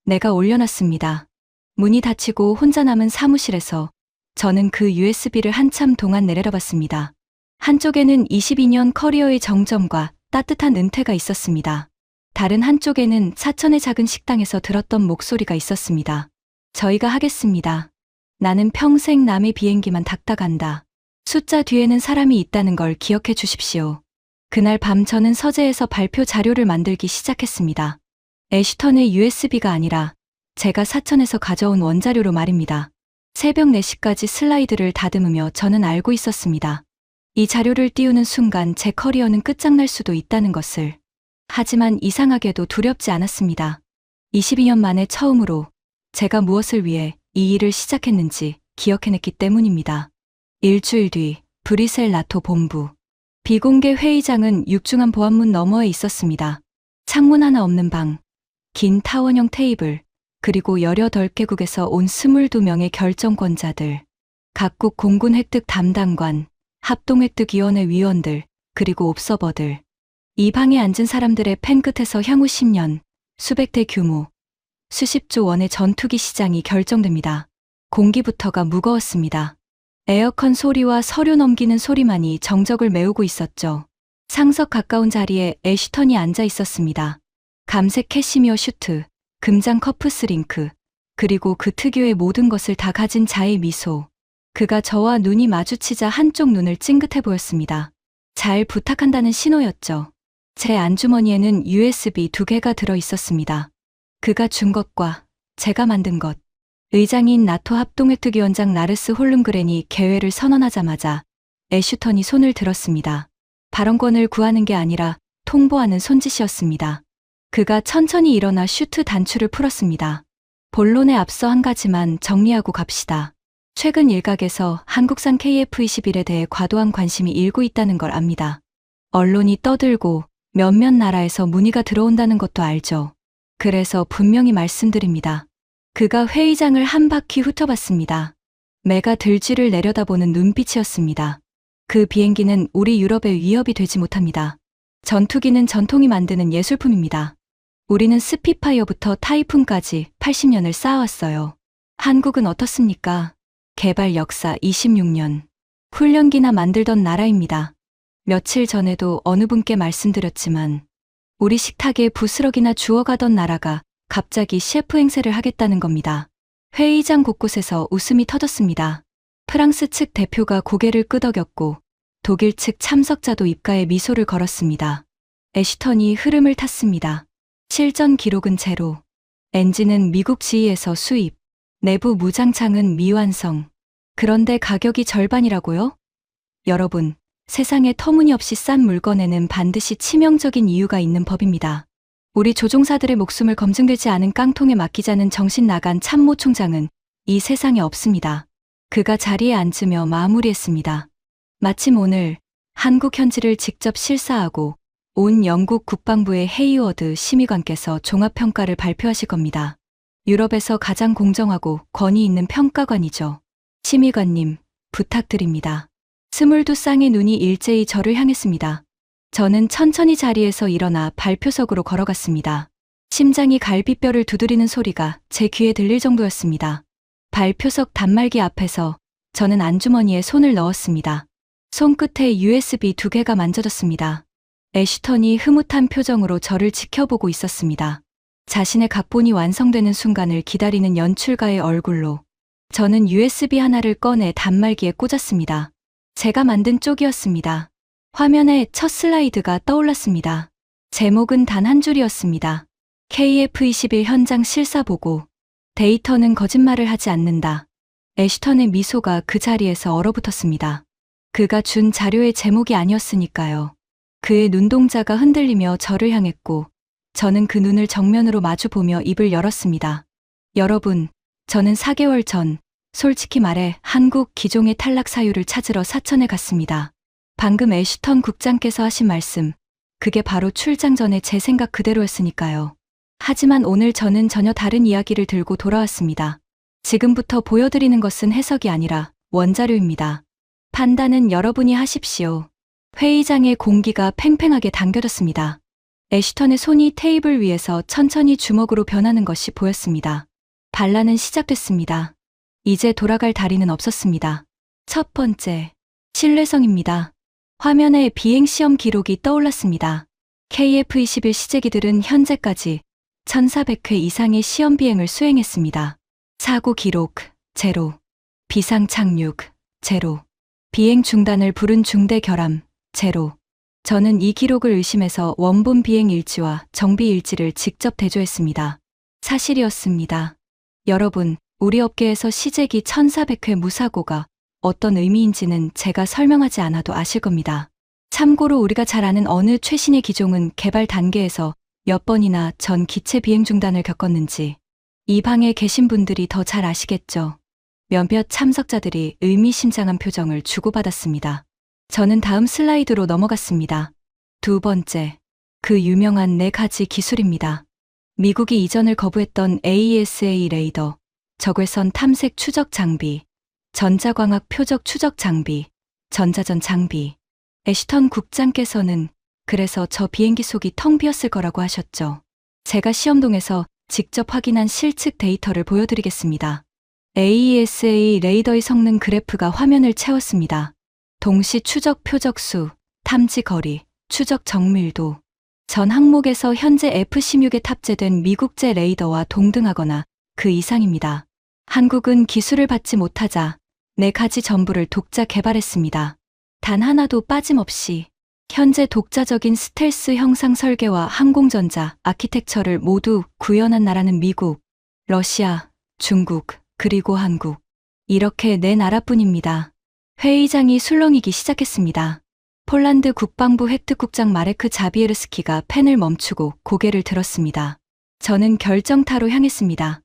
[SPEAKER 1] 내가 올려놨습니다. 문이 닫히고 혼자 남은 사무실에서 저는 그 USB를 한참 동안 내려다봤습니다. 한쪽에는 22년 커리어의 정점과 따뜻한 은퇴가 있었습니다. 다른 한쪽에는 사천의 작은 식당에서 들었던 목소리가 있었습니다. 저희가 하겠습니다. 나는 평생 남의 비행기만 닦다간다. 숫자 뒤에는 사람이 있다는 걸 기억해 주십시오. 그날 밤 저는 서재에서 발표 자료를 만들기 시작했습니다. 애쉬턴의 USB가 아니라 제가 사천에서 가져온 원자료로 말입니다. 새벽 4시까지 슬라이드를 다듬으며 저는 알고 있었습니다. 이 자료를 띄우는 순간 제 커리어는 끝장날 수도 있다는 것을. 하지만 이상하게도 두렵지 않았습니다. 22년 만에 처음으로 제가 무엇을 위해 이 일을 시작했는지 기억해냈기 때문입니다. 일주일 뒤 브뤼셀 나토 본부. 비공개 회의장은 육중한 보안문 너머에 있었습니다. 창문 하나 없는 방, 긴 타원형 테이블, 그리고 18개국에서 온 22명의 결정권자들, 각국 공군 획득 담당관, 합동획득위원회 위원들, 그리고 옵서버들. 이 방에 앉은 사람들의 펜 끝에서 향후 10년, 수백 대 규모, 수십조 원의 전투기 시장이 결정됩니다. 공기부터가 무거웠습니다. 에어컨 소리와 서류 넘기는 소리만이 정적을 메우고 있었죠. 상석 가까운 자리에 애쉬턴이 앉아 있었습니다. 감색 캐시미어 슈트, 금장 커프스링크, 그리고 그 특유의 모든 것을 다 가진 자의 미소. 그가 저와 눈이 마주치자 한쪽 눈을 찡긋해 보였습니다. 잘 부탁한다는 신호였죠. 제 안주머니에는 USB 2개가 들어 있었습니다. 그가 준 것과 제가 만든 것. 의장인 나토 합동획득위원장 나르스 홀름그렌이 개회를 선언하자마자 애쉬턴이 손을 들었습니다. 발언권을 구하는 게 아니라 통보하는 손짓이었습니다. 그가 천천히 일어나 슈트 단추를 풀었습니다. 본론에 앞서 한 가지만 정리하고 갑시다. 최근 일각에서 한국산 KF-21에 대해 과도한 관심이 일고 있다는 걸 압니다. 언론이 떠들고 몇몇 나라에서 문의가 들어온다는 것도 알죠. 그래서 분명히 말씀드립니다. 그가 회의장을 한 바퀴 훑어봤습니다. 매가 들쥐를 내려다보는 눈빛이었습니다. 그 비행기는 우리 유럽의 위협이 되지 못합니다. 전투기는 전통이 만드는 예술품입니다. 우리는 스피파이어부터 타이푼까지 80년을 쌓아왔어요. 한국은 어떻습니까? 개발 역사 26년. 훈련기나 만들던 나라입니다. 며칠 전에도 어느 분께 말씀드렸지만 우리 식탁에 부스러기나 주워가던 나라가 갑자기 셰프 행세를 하겠다는 겁니다. 회의장 곳곳에서 웃음이 터졌습니다. 프랑스 측 대표가 고개를 끄덕였고 독일 측 참석자도 입가에 미소를 걸었습니다. 애쉬턴이 흐름을 탔습니다. 실전 기록은 제로. 엔진은 미국 지휘에서 수입. 내부 무장창은 미완성. 그런데 가격이 절반이라고요? 여러분, 세상에 터무니없이 싼 물건에는 반드시 치명적인 이유가 있는 법입니다. 우리 조종사들의 목숨을 검증되지 않은 깡통에 맡기자는 정신 나간 참모 총장은 이 세상에 없습니다. 그가 자리에 앉으며 마무리했습니다. 마침 오늘 한국 현지를 직접 실사하고 온 영국 국방부의 헤이워드 심의관께서 종합평가를 발표하실 겁니다. 유럽에서 가장 공정하고 권위 있는 평가관이죠. 심의관님, 부탁드립니다. 22쌍의 눈이 일제히 저를 향했습니다. 저는 천천히 자리에서 일어나 발표석으로 걸어갔습니다. 심장이 갈비뼈를 두드리는 소리가 제 귀에 들릴 정도였습니다. 발표석 단말기 앞에서 저는 안주머니에 손을 넣었습니다. 손끝에 USB 2개가 만져졌습니다. 애쉬턴이 흐뭇한 표정으로 저를 지켜보고 있었습니다. 자신의 각본이 완성되는 순간을 기다리는 연출가의 얼굴로. 저는 USB 하나를 꺼내 단말기에 꽂았습니다. 제가 만든 쪽이었습니다. 화면에 첫 슬라이드가 떠올랐습니다. 제목은 단 한 줄이었습니다. KF21 현장 실사 보고. 데이터는 거짓말을 하지 않는다. 애쉬턴의 미소가 그 자리에서 얼어붙었습니다. 그가 준 자료의 제목이 아니었으니까요. 그의 눈동자가 흔들리며 저를 향했고 저는 그 눈을 정면으로 마주보며 입을 열었습니다. 여러분, 저는 4개월 전 솔직히 말해 한국 기종의 탈락 사유를 찾으러 사천에 갔습니다. 방금 애쉬턴 국장께서 하신 말씀, 그게 바로 출장 전에 제 생각 그대로였으니까요. 하지만 오늘 저는 전혀 다른 이야기를 들고 돌아왔습니다. 지금부터 보여드리는 것은 해석이 아니라 원자료입니다. 판단은 여러분이 하십시오. 회의장의 공기가 팽팽하게 당겨졌습니다. 애쉬턴의 손이 테이블 위에서 천천히 주먹으로 변하는 것이 보였습니다. 반란은 시작됐습니다. 이제 돌아갈 다리는 없었습니다. 첫 번째, 신뢰성입니다. 화면에 비행시험 기록이 떠올랐습니다. KF21 시제기들은 현재까지 1400회 이상의 시험 비행을 수행했습니다. 사고 기록, 제로. 비상 착륙, 제로. 비행 중단을 부른 중대 결함, 제로. 저는 이 기록을 의심해서 원본 비행 일지와 정비 일지를 직접 대조했습니다. 사실이었습니다. 여러분, 우리 업계에서 시제기 1400회 무사고가 어떤 의미인지는 제가 설명하지 않아도 아실 겁니다. 참고로 우리가 잘 아는 어느 최신의 기종은 개발 단계에서 몇 번이나 전 기체 비행 중단을 겪었는지 이 방에 계신 분들이 더 잘 아시겠죠. 몇몇 참석자들이 의미심장한 표정을 주고받았습니다. 저는 다음 슬라이드로 넘어갔습니다. 두 번째, 그 유명한 4가지 기술입니다. 미국이 이전을 거부했던 AESA 레이더, 적외선 탐색 추적 장비, 전자광학 표적 추적 장비, 전자전 장비. 애쉬턴 국장께서는 그래서 저 비행기 속이 텅 비었을 거라고 하셨죠. 제가 시험동에서 직접 확인한 실측 데이터를 보여드리겠습니다. AESA 레이더의 성능 그래프가 화면을 채웠습니다. 동시 추적 표적수, 탐지 거리, 추적 정밀도. 전 항목에서 현재 F-16에 탑재된 미국제 레이더와 동등하거나 그 이상입니다. 한국은 기술을 받지 못하자 4가지 전부를 독자 개발했습니다. 단 하나도 빠짐없이 현재 독자적인 스텔스 형상 설계와 항공전자, 아키텍처를 모두 구현한 나라는 미국, 러시아, 중국, 그리고 한국. 이렇게 4나라뿐입니다. 회의장이 술렁이기 시작했습니다. 폴란드 국방부 획득국장 마레크 자비에르스키가 펜을 멈추고 고개를 들었습니다. 저는 결정타로 향했습니다.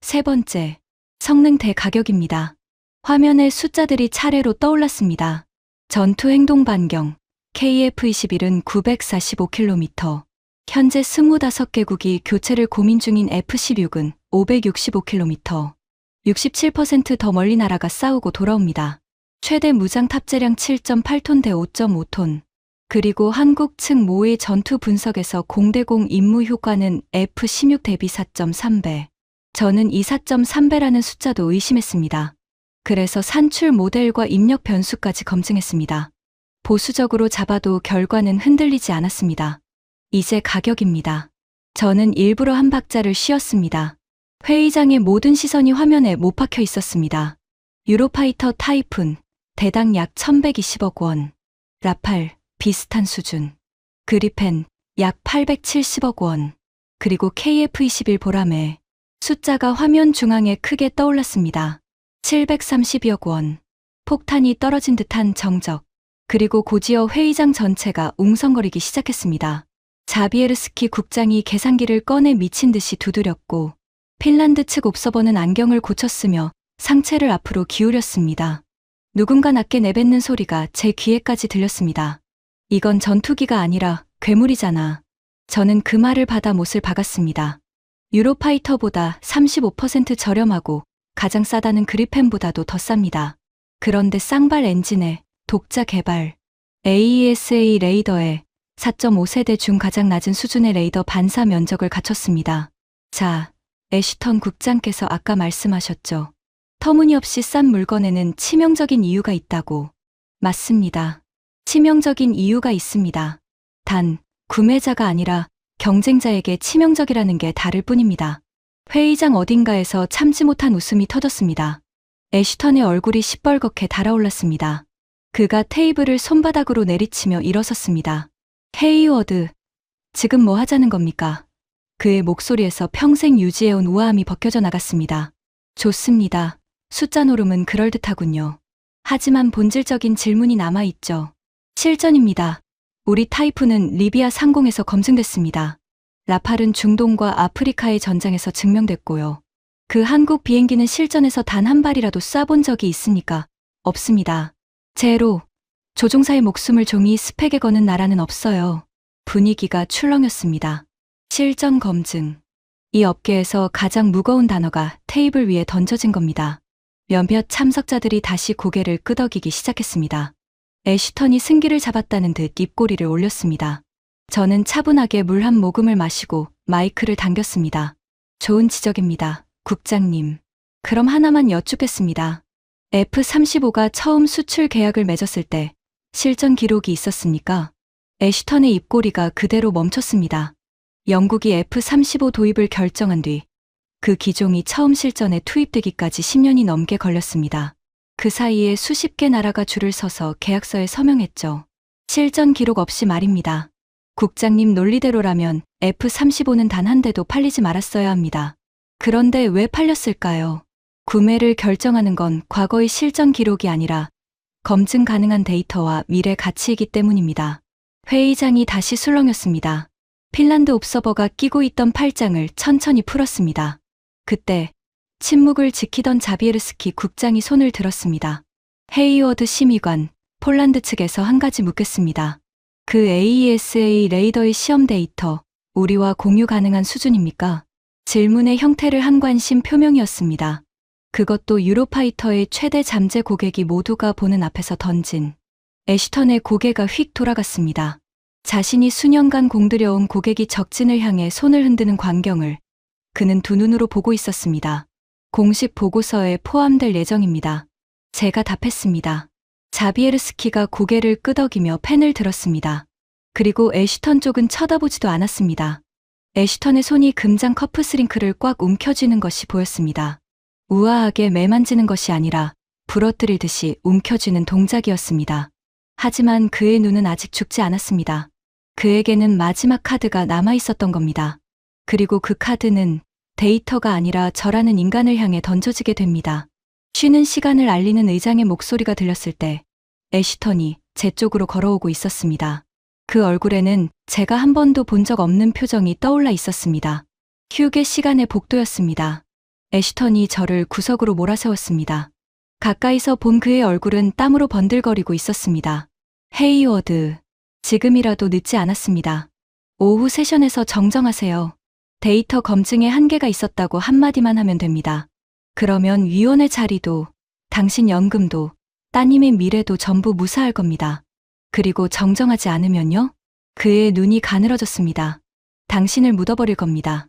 [SPEAKER 1] 세 번째, 성능 대가격입니다. 화면에 숫자들이 차례로 떠올랐습니다. 전투 행동 반경, KF-21은 945km, 현재 25개국이 교체를 고민 중인 F-16은 565km, 67% 더 멀리 나라가 싸우고 돌아옵니다. 최대 무장 탑재량 7.8톤 대 5.5톤. 그리고 한국 측 모의 전투 분석에서 공대공 임무 효과는 F-16 대비 4.3배. 저는 이 4.3배라는 숫자도 의심했습니다. 그래서 산출 모델과 입력 변수까지 검증했습니다. 보수적으로 잡아도 결과는 흔들리지 않았습니다. 이제 가격입니다. 저는 일부러 한 박자를 쉬었습니다. 회의장의 모든 시선이 화면에 못 박혀 있었습니다. 유로파이터 타이푼, 대당 약 1120억 원. 라팔, 비슷한 수준. 그리펜, 약 870억 원. 그리고 KF-21 보라매. 숫자가 화면 중앙에 크게 떠올랐습니다. 732억 원. 폭탄이 떨어진 듯한 정적. 그리고 곧이어 회의장 전체가 웅성거리기 시작했습니다. 자비에르스키 국장이 계산기를 꺼내 미친 듯이 두드렸고 핀란드 측 옵서버는 안경을 고쳤으며 상체를 앞으로 기울였습니다. 누군가 낮게 내뱉는 소리가 제 귀에까지 들렸습니다. 이건 전투기가 아니라 괴물이잖아. 저는 그 말을 받아 못을 박았습니다. 유로파이터보다 35% 저렴하고 가장 싸다는 그리펜보다도 더 쌉니다. 그런데 쌍발 엔진에 독자 개발, AESA 레이더에 4.5세대 중 가장 낮은 수준의 레이더 반사 면적을 갖췄습니다. 자, 애쉬턴 국장께서 아까 말씀하셨죠. 터무니없이 싼 물건에는 치명적인 이유가 있다고. 맞습니다. 치명적인 이유가 있습니다. 단, 구매자가 아니라 경쟁자에게 치명적이라는 게 다를 뿐입니다. 회의장 어딘가에서 참지 못한 웃음이 터졌습니다. 애쉬턴의 얼굴이 시뻘겋게 달아올랐습니다. 그가 테이블을 손바닥으로 내리치며 일어섰습니다. 헤이워드, 지금 뭐 하자는 겁니까? 그의 목소리에서 평생 유지해온 우아함이 벗겨져 나갔습니다. 좋습니다. 숫자 노름은 그럴듯하군요. 하지만 본질적인 질문이 남아있죠. 실전입니다. 우리 타이푼은 리비아 상공에서 검증됐습니다. 라팔은 중동과 아프리카의 전장에서 증명됐고요. 그 한국 비행기는 실전에서 단 한 발이라도 쏴본 적이 있습니까? 없습니다. 제로. 조종사의 목숨을 종이 스펙에 거는 나라는 없어요. 분위기가 출렁였습니다. 실전 검증. 이 업계에서 가장 무거운 단어가 테이블 위에 던져진 겁니다. 몇몇 참석자들이 다시 고개를 끄덕이기 시작했습니다. 애쉬턴이 승기를 잡았다는 듯 입꼬리를 올렸습니다. 저는 차분하게 물 한 모금을 마시고 마이크를 당겼습니다. 좋은 지적입니다, 국장님. 그럼 하나만 여쭙겠습니다. F-35가 처음 수출 계약을 맺었을 때 실전 기록이 있었습니까? 애쉬턴의 입꼬리가 그대로 멈췄습니다. 영국이 F-35 도입을 결정한 뒤 그 기종이 처음 실전에 투입되기까지 10년이 넘게 걸렸습니다. 그 사이에 수십 개 나라가 줄을 서서 계약서에 서명했죠. 실전 기록 없이 말입니다. 국장님 논리대로라면 F-35는 단 한 대도 팔리지 말았어야 합니다. 그런데 왜 팔렸을까요? 구매를 결정하는 건 과거의 실전 기록이 아니라 검증 가능한 데이터와 미래 가치이기 때문입니다. 회의장이 다시 술렁였습니다. 핀란드 옵서버가 끼고 있던 팔짱을 천천히 풀었습니다. 그때 침묵을 지키던 자비에르스키 국장이 손을 들었습니다. 헤이워드 심의관, 폴란드 측에서 한 가지 묻겠습니다. 그 AESA 레이더의 시험 데이터, 우리와 공유 가능한 수준입니까? 질문의 형태를 한 관심 표명이었습니다. 그것도 유로파이터의 최대 잠재 고객이 모두가 보는 앞에서 던진. 애쉬턴의 고개가 휙 돌아갔습니다. 자신이 수년간 공들여온 고객이 적진을 향해 손을 흔드는 광경을 그는 두 눈으로 보고 있었습니다. 공식 보고서에 포함될 예정입니다. 제가 답했습니다. 자비에르스키가 고개를 끄덕이며 펜을 들었습니다. 그리고 애쉬턴 쪽은 쳐다보지도 않았습니다. 애쉬턴의 손이 금장 커프스링크를 꽉 움켜쥐는 것이 보였습니다. 우아하게 매만지는 것이 아니라 부러뜨리듯이 움켜쥐는 동작이었습니다. 하지만 그의 눈은 아직 죽지 않았습니다. 그에게는 마지막 카드가 남아있었던 겁니다. 그리고 그 카드는 데이터가 아니라 저라는 인간을 향해 던져지게 됩니다. 쉬는 시간을 알리는 의장의 목소리가 들렸을 때 애쉬턴이 제 쪽으로 걸어오고 있었습니다. 그 얼굴에는 제가 한 번도 본 적 없는 표정이 떠올라 있었습니다. 휴게 시간의 복도였습니다. 애쉬턴이 저를 구석으로 몰아세웠습니다. 가까이서 본 그의 얼굴은 땀으로 번들거리고 있었습니다. 헤이워드, 지금이라도 늦지 않았습니다. 오후 세션에서 정정하세요. 데이터 검증에 한계가 있었다고 한마디만 하면 됩니다. 그러면 위원회 자리도, 당신 연금도, 따님의 미래도 전부 무사할 겁니다. 그리고 정정하지 않으면요? 그의 눈이 가늘어졌습니다. 당신을 묻어버릴 겁니다.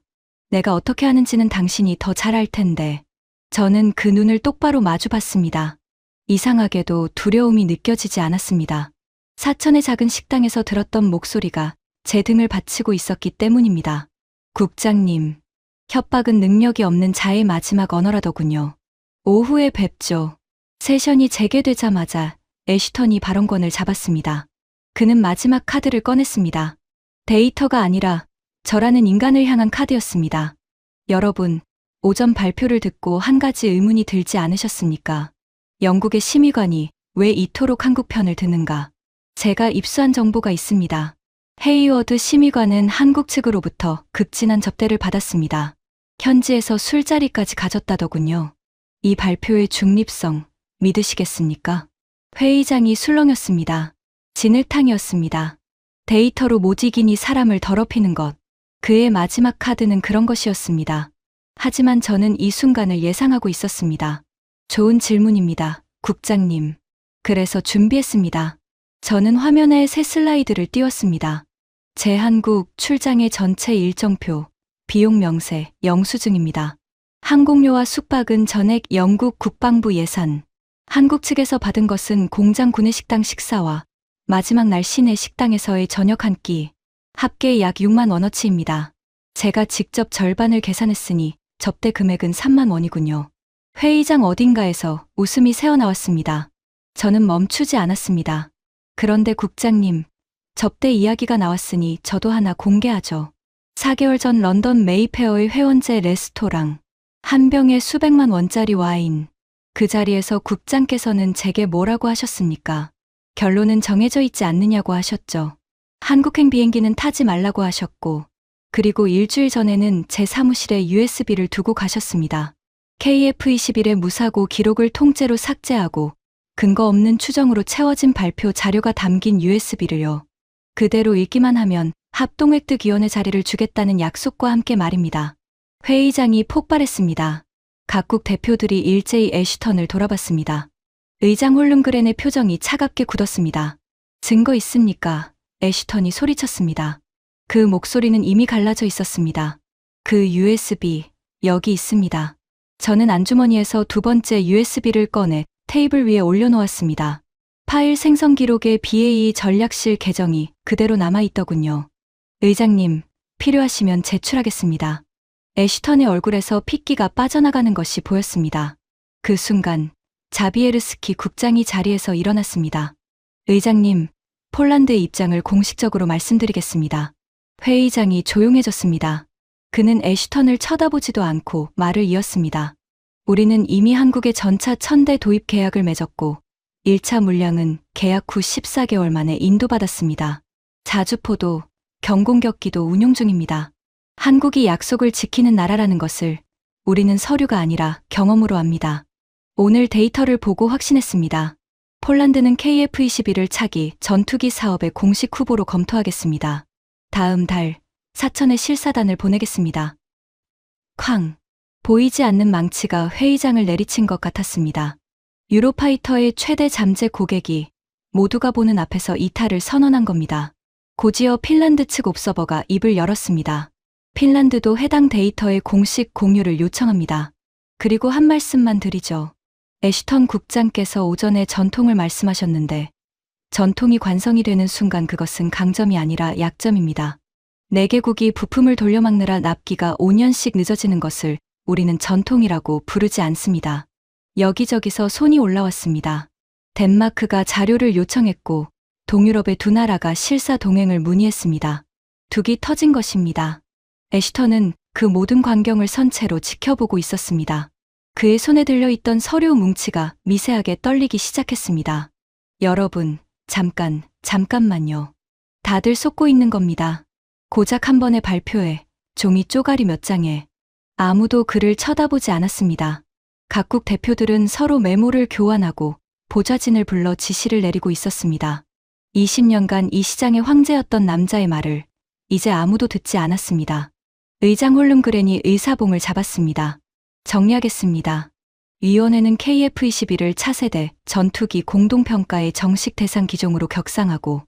[SPEAKER 1] 내가 어떻게 하는지는 당신이 더 잘 알 텐데. 저는 그 눈을 똑바로 마주 봤습니다. 이상하게도 두려움이 느껴지지 않았습니다. 사천의 작은 식당에서 들었던 목소리가 제 등을 받치고 있었기 때문입니다. 국장님, 협박은 능력이 없는 자의 마지막 언어라더군요. 오후에 뵙죠. 세션이 재개되자마자 애쉬턴이 발언권을 잡았습니다. 그는 마지막 카드를 꺼냈습니다. 데이터가 아니라 저라는 인간을 향한 카드였습니다. 여러분, 오전 발표를 듣고 한 가지 의문이 들지 않으셨습니까? 영국의 심의관이 왜 이토록 한국 편을 드는가? 제가 입수한 정보가 있습니다. 헤이워드 심의관은 한국 측으로부터 극진한 접대를 받았습니다. 현지에서 술자리까지 가졌다더군요. 이 발표의 중립성 믿으시겠습니까? 회의장이 술렁였습니다. 진흙탕이었습니다. 데이터로 모지기니 사람을 더럽히는 것. 그의 마지막 카드는 그런 것이었습니다. 하지만 저는 이 순간을 예상하고 있었습니다. 좋은 질문입니다, 국장님. 그래서 준비했습니다. 저는 화면에 새 슬라이드를 띄웠습니다. 제한국 출장의 전체 일정표, 비용 명세, 영수증입니다. 항공료와 숙박은 전액 영국 국방부 예산. 한국 측에서 받은 것은 공장 구내식당 식사와 마지막 날 시내 식당에서의 저녁 한 끼, 합계 약 6만 원어치입니다. 제가 직접 절반을 계산했으니 접대 금액은 3만 원이군요. 회의장 어딘가에서 웃음이 새어나왔습니다. 저는 멈추지 않았습니다. 그런데 국장님, 접대 이야기가 나왔으니 저도 하나 공개하죠. 4개월 전 런던 메이페어의 회원제 레스토랑, 한 병에 수백만 원짜리 와인. 그 자리에서 국장께서는 제게 뭐라고 하셨습니까? 결론은 정해져 있지 않느냐고 하셨죠. 한국행 비행기는 타지 말라고 하셨고, 그리고 일주일 전에는 제 사무실에 USB를 두고 가셨습니다. KF-21의 무사고 기록을 통째로 삭제하고 근거 없는 추정으로 채워진 발표 자료가 담긴 USB를요. 그대로 읽기만 하면 합동획득위원회 자리를 주겠다는 약속과 함께 말입니다. 회의장이 폭발했습니다. 각국 대표들이 일제히 애쉬턴을 돌아봤습니다. 의장 홀름그렌의 표정이 차갑게 굳었습니다. 증거 있습니까? 애쉬턴이 소리쳤습니다. 그 목소리는 이미 갈라져 있었습니다. 그 USB, 여기 있습니다. 저는 안주머니에서 두 번째 USB를 꺼내 테이블 위에 올려놓았습니다. 파일 생성 기록의 BAE 전략실 계정이 그대로 남아있더군요. 의장님, 필요하시면 제출하겠습니다. 애쉬턴의 얼굴에서 핏기가 빠져나가는 것이 보였습니다. 그 순간 자비에르스키 국장이 자리에서 일어났습니다. 의장님, 폴란드의 입장을 공식적으로 말씀드리겠습니다. 회의장이 조용해졌습니다. 그는 애쉬턴을 쳐다보지도 않고 말을 이었습니다. 우리는 이미 한국에 전차 1000대 도입 계약을 맺었고 1차 물량은 계약 후 14개월 만에 인도받았습니다. 자주포도 경공격기도 운용 중입니다. 한국이 약속을 지키는 나라라는 것을 우리는 서류가 아니라 경험으로 압니다. 오늘 데이터를 보고 확신했습니다. 폴란드는 KF-21을 차기 전투기 사업의 공식 후보로 검토하겠습니다. 다음 달 사천에 실사단을 보내겠습니다. 쾅! 보이지 않는 망치가 회의장을 내리친 것 같았습니다. 유로파이터의 최대 잠재 고객이 모두가 보는 앞에서 이탈을 선언한 겁니다. 곧이어 핀란드 측 옵서버가 입을 열었습니다. 핀란드도 해당 데이터의 공식 공유를 요청합니다. 그리고 한 말씀만 드리죠. 애쉬턴 국장께서 오전에 전통을 말씀하셨는데 전통이 관성이 되는 순간 그것은 강점이 아니라 약점입니다. 4개국이 부품을 돌려막느라 납기가 5년씩 늦어지는 것을 우리는 전통이라고 부르지 않습니다. 여기저기서 손이 올라왔습니다. 덴마크가 자료를 요청했고 동유럽의 두 나라가 실사 동행을 문의했습니다. 둑이 터진 것입니다. 애쉬턴은 그 모든 광경을 선체로 지켜보고 있었습니다. 그의 손에 들려있던 서류 뭉치가 미세하게 떨리기 시작했습니다. 여러분, 잠깐만요. 다들 쏟고 있는 겁니다. 고작 한 번의 발표에, 종이 쪼가리 몇 장에 아무도 그를 쳐다보지 않았습니다. 각국 대표들은 서로 메모를 교환하고 보좌진을 불러 지시를 내리고 있었습니다. 20년간 이 시장의 황제였던 남자의 말을 이제 아무도 듣지 않았습니다. 의장 홀름그렌이 의사봉을 잡았습니다. 정리하겠습니다. 위원회는 KF-21을 차세대 전투기 공동평가의 정식 대상 기종으로 격상하고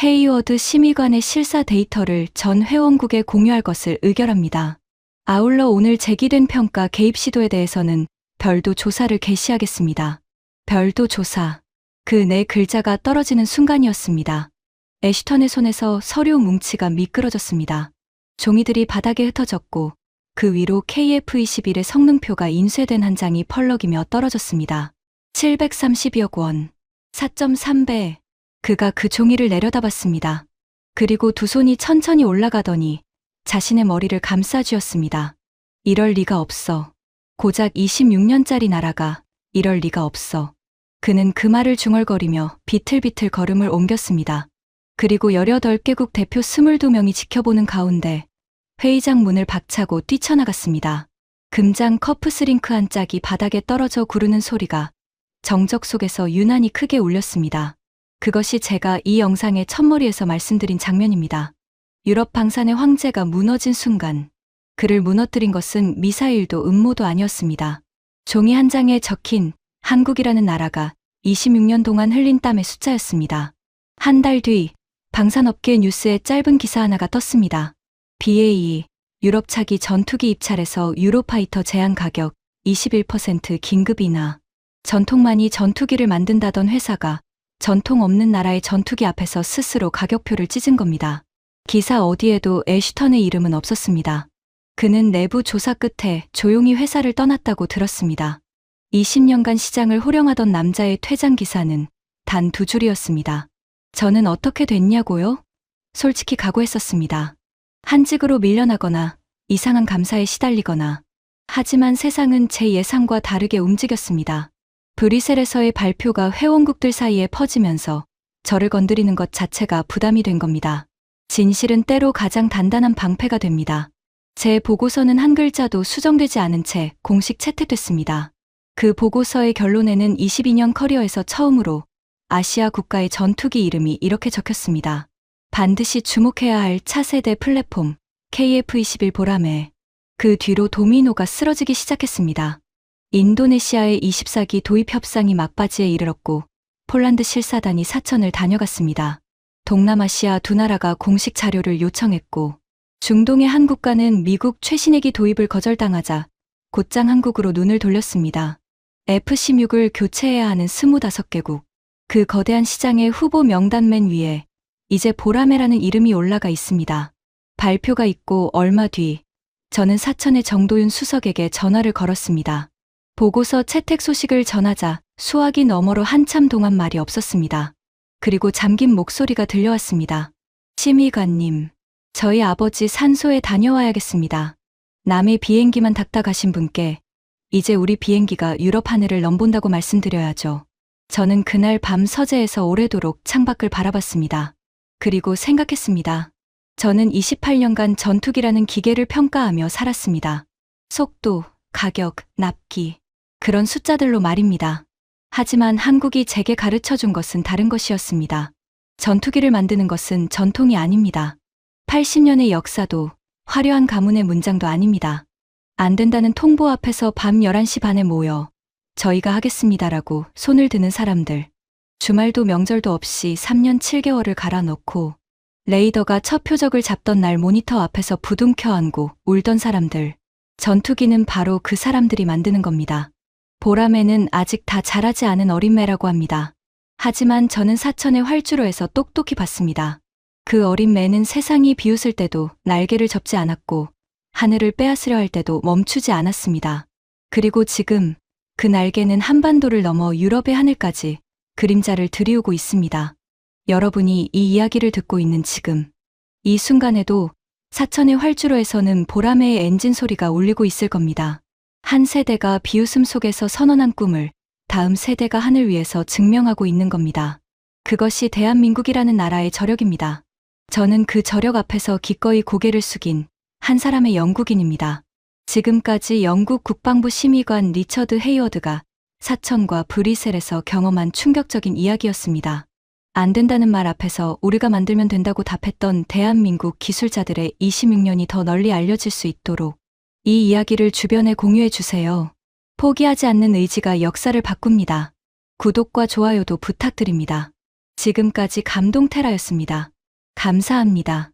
[SPEAKER 1] 헤이워드 심의관의 실사 데이터를 전 회원국에 공유할 것을 의결합니다. 아울러 오늘 제기된 평가 개입 시도에 대해서는 별도 조사를 개시하겠습니다. 별도 조사. 그 네 글자가 떨어지는 순간이었습니다. 애쉬턴의 손에서 서류 뭉치가 미끄러졌습니다. 종이들이 바닥에 흩어졌고 그 위로 KF-21의 성능표가 인쇄된 한 장이 펄럭이며 떨어졌습니다. 732억 원. 4.3배. 그가 그 종이를 내려다봤습니다. 그리고 두 손이 천천히 올라가더니 자신의 머리를 감싸쥐었습니다. 이럴 리가 없어. 고작 26년짜리 나라가 이럴 리가 없어. 그는 그 말을 중얼거리며 비틀비틀 걸음을 옮겼습니다. 그리고 18개국 대표 22명이 지켜보는 가운데 회의장 문을 박차고 뛰쳐나갔습니다. 금장 커프스링크 한 짝이 바닥에 떨어져 구르는 소리가 정적 속에서 유난히 크게 울렸습니다. 그것이 제가 이 영상의 첫머리에서 말씀드린 장면입니다. 유럽 방산의 황제가 무너진 순간 그를 무너뜨린 것은 미사일도 음모도 아니었습니다. 종이 한 장에 적힌 한국이라는 나라가 26년 동안 흘린 땀의 숫자였습니다. 한 달 뒤 방산업계 뉴스에 짧은 기사 하나가 떴습니다. BAE 유럽 차기 전투기 입찰에서 유로파이터 제한 가격 21% 긴급 인하. 전통만이 전투기를 만든다던 회사가 전통 없는 나라의 전투기 앞에서 스스로 가격표를 찢은 겁니다. 기사 어디에도 애쉬턴의 이름은 없었습니다. 그는 내부 조사 끝에 조용히 회사를 떠났다고 들었습니다. 20년간 시장을 호령하던 남자의 퇴장 기사는 단 2줄이었습니다. 저는 어떻게 됐냐고요? 솔직히 각오했었습니다. 한직으로 밀려나거나 이상한 감사에 시달리거나. 하지만 세상은 제 예상과 다르게 움직였습니다. 브뤼셀에서의 발표가 회원국들 사이에 퍼지면서 저를 건드리는 것 자체가 부담이 된 겁니다. 진실은 때로 가장 단단한 방패가 됩니다. 제 보고서는 한 글자도 수정되지 않은 채 공식 채택됐습니다. 그 보고서의 결론에는 22년 커리어에서 처음으로 아시아 국가의 전투기 이름이 이렇게 적혔습니다. 반드시 주목해야 할 차세대 플랫폼 KF-21 보라매. 그 뒤로 도미노가 쓰러지기 시작했습니다. 인도네시아의 24기 도입 협상이 막바지에 이르렀고 폴란드 실사단이 사천을 다녀갔습니다. 동남아시아 두 나라가 공식 자료를 요청했고 중동의 한 국가는 미국 최신hé기 도입을 거절당하자 곧장 한국으로 눈을 돌렸습니다. F-16을 교체해야 하는 25개국. 그 거대한 시장의 후보 명단 맨 위에 이제 보라매라는 이름이 올라가 있습니다. 발표가 있고 얼마 뒤 저는 사천의 정도윤 수석에게 전화를 걸었습니다. 보고서 채택 소식을 전하자 수화기 너머로 한참 동안 말이 없었습니다. 그리고 잠긴 목소리가 들려왔습니다. 심의관님, 저희 아버지 산소에 다녀와야겠습니다. 남의 비행기만 탔다 가신 분께 이제 우리 비행기가 유럽 하늘을 넘본다고 말씀드려야죠. 저는 그날 밤 서재에서 오래도록 창밖을 바라봤습니다. 그리고 생각했습니다. 저는 28년간 전투기라는 기계를 평가하며 살았습니다. 속도, 가격, 납기, 그런 숫자들로 말입니다. 하지만 한국이 제게 가르쳐준 것은 다른 것이었습니다. 전투기를 만드는 것은 전통이 아닙니다. 80년의 역사도 화려한 가문의 문장도 아닙니다. 안 된다는 통보 앞에서 밤 11시 반에 모여 저희가 하겠습니다라고 손을 드는 사람들. 주말도 명절도 없이 3년 7개월을 갈아넣고 레이더가 첫 표적을 잡던 날 모니터 앞에서 부둥켜 안고 울던 사람들. 전투기는 바로 그 사람들이 만드는 겁니다. 보라매는 아직 다 자라지 않은 어린 매라고 합니다. 하지만 저는 사천의 활주로에서 똑똑히 봤습니다. 그 어린 매는 세상이 비웃을 때도 날개를 접지 않았고 하늘을 빼앗으려 할 때도 멈추지 않았습니다. 그리고 지금 그 날개는 한반도를 넘어 유럽의 하늘까지 그림자를 들이우고 있습니다. 여러분이 이 이야기를 듣고 있는 지금, 이 순간에도 사천의 활주로에서는 보라매의 엔진 소리가 울리고 있을 겁니다. 한 세대가 비웃음 속에서 선언한 꿈을 다음 세대가 하늘 위에서 증명하고 있는 겁니다. 그것이 대한민국이라는 나라의 저력입니다. 저는 그 저력 앞에서 기꺼이 고개를 숙인 한 사람의 영국인입니다. 지금까지 영국 국방부 심의관 리처드 헤이워드가 사천과 브뤼셀에서 경험한 충격적인 이야기였습니다. 안 된다는 말 앞에서 우리가 만들면 된다고 답했던 대한민국 기술자들의 26년이 더 널리 알려질 수 있도록 이 이야기를 주변에 공유해 주세요. 포기하지 않는 의지가 역사를 바꿉니다. 구독과 좋아요도 부탁드립니다. 지금까지 감동테라였습니다. 감사합니다.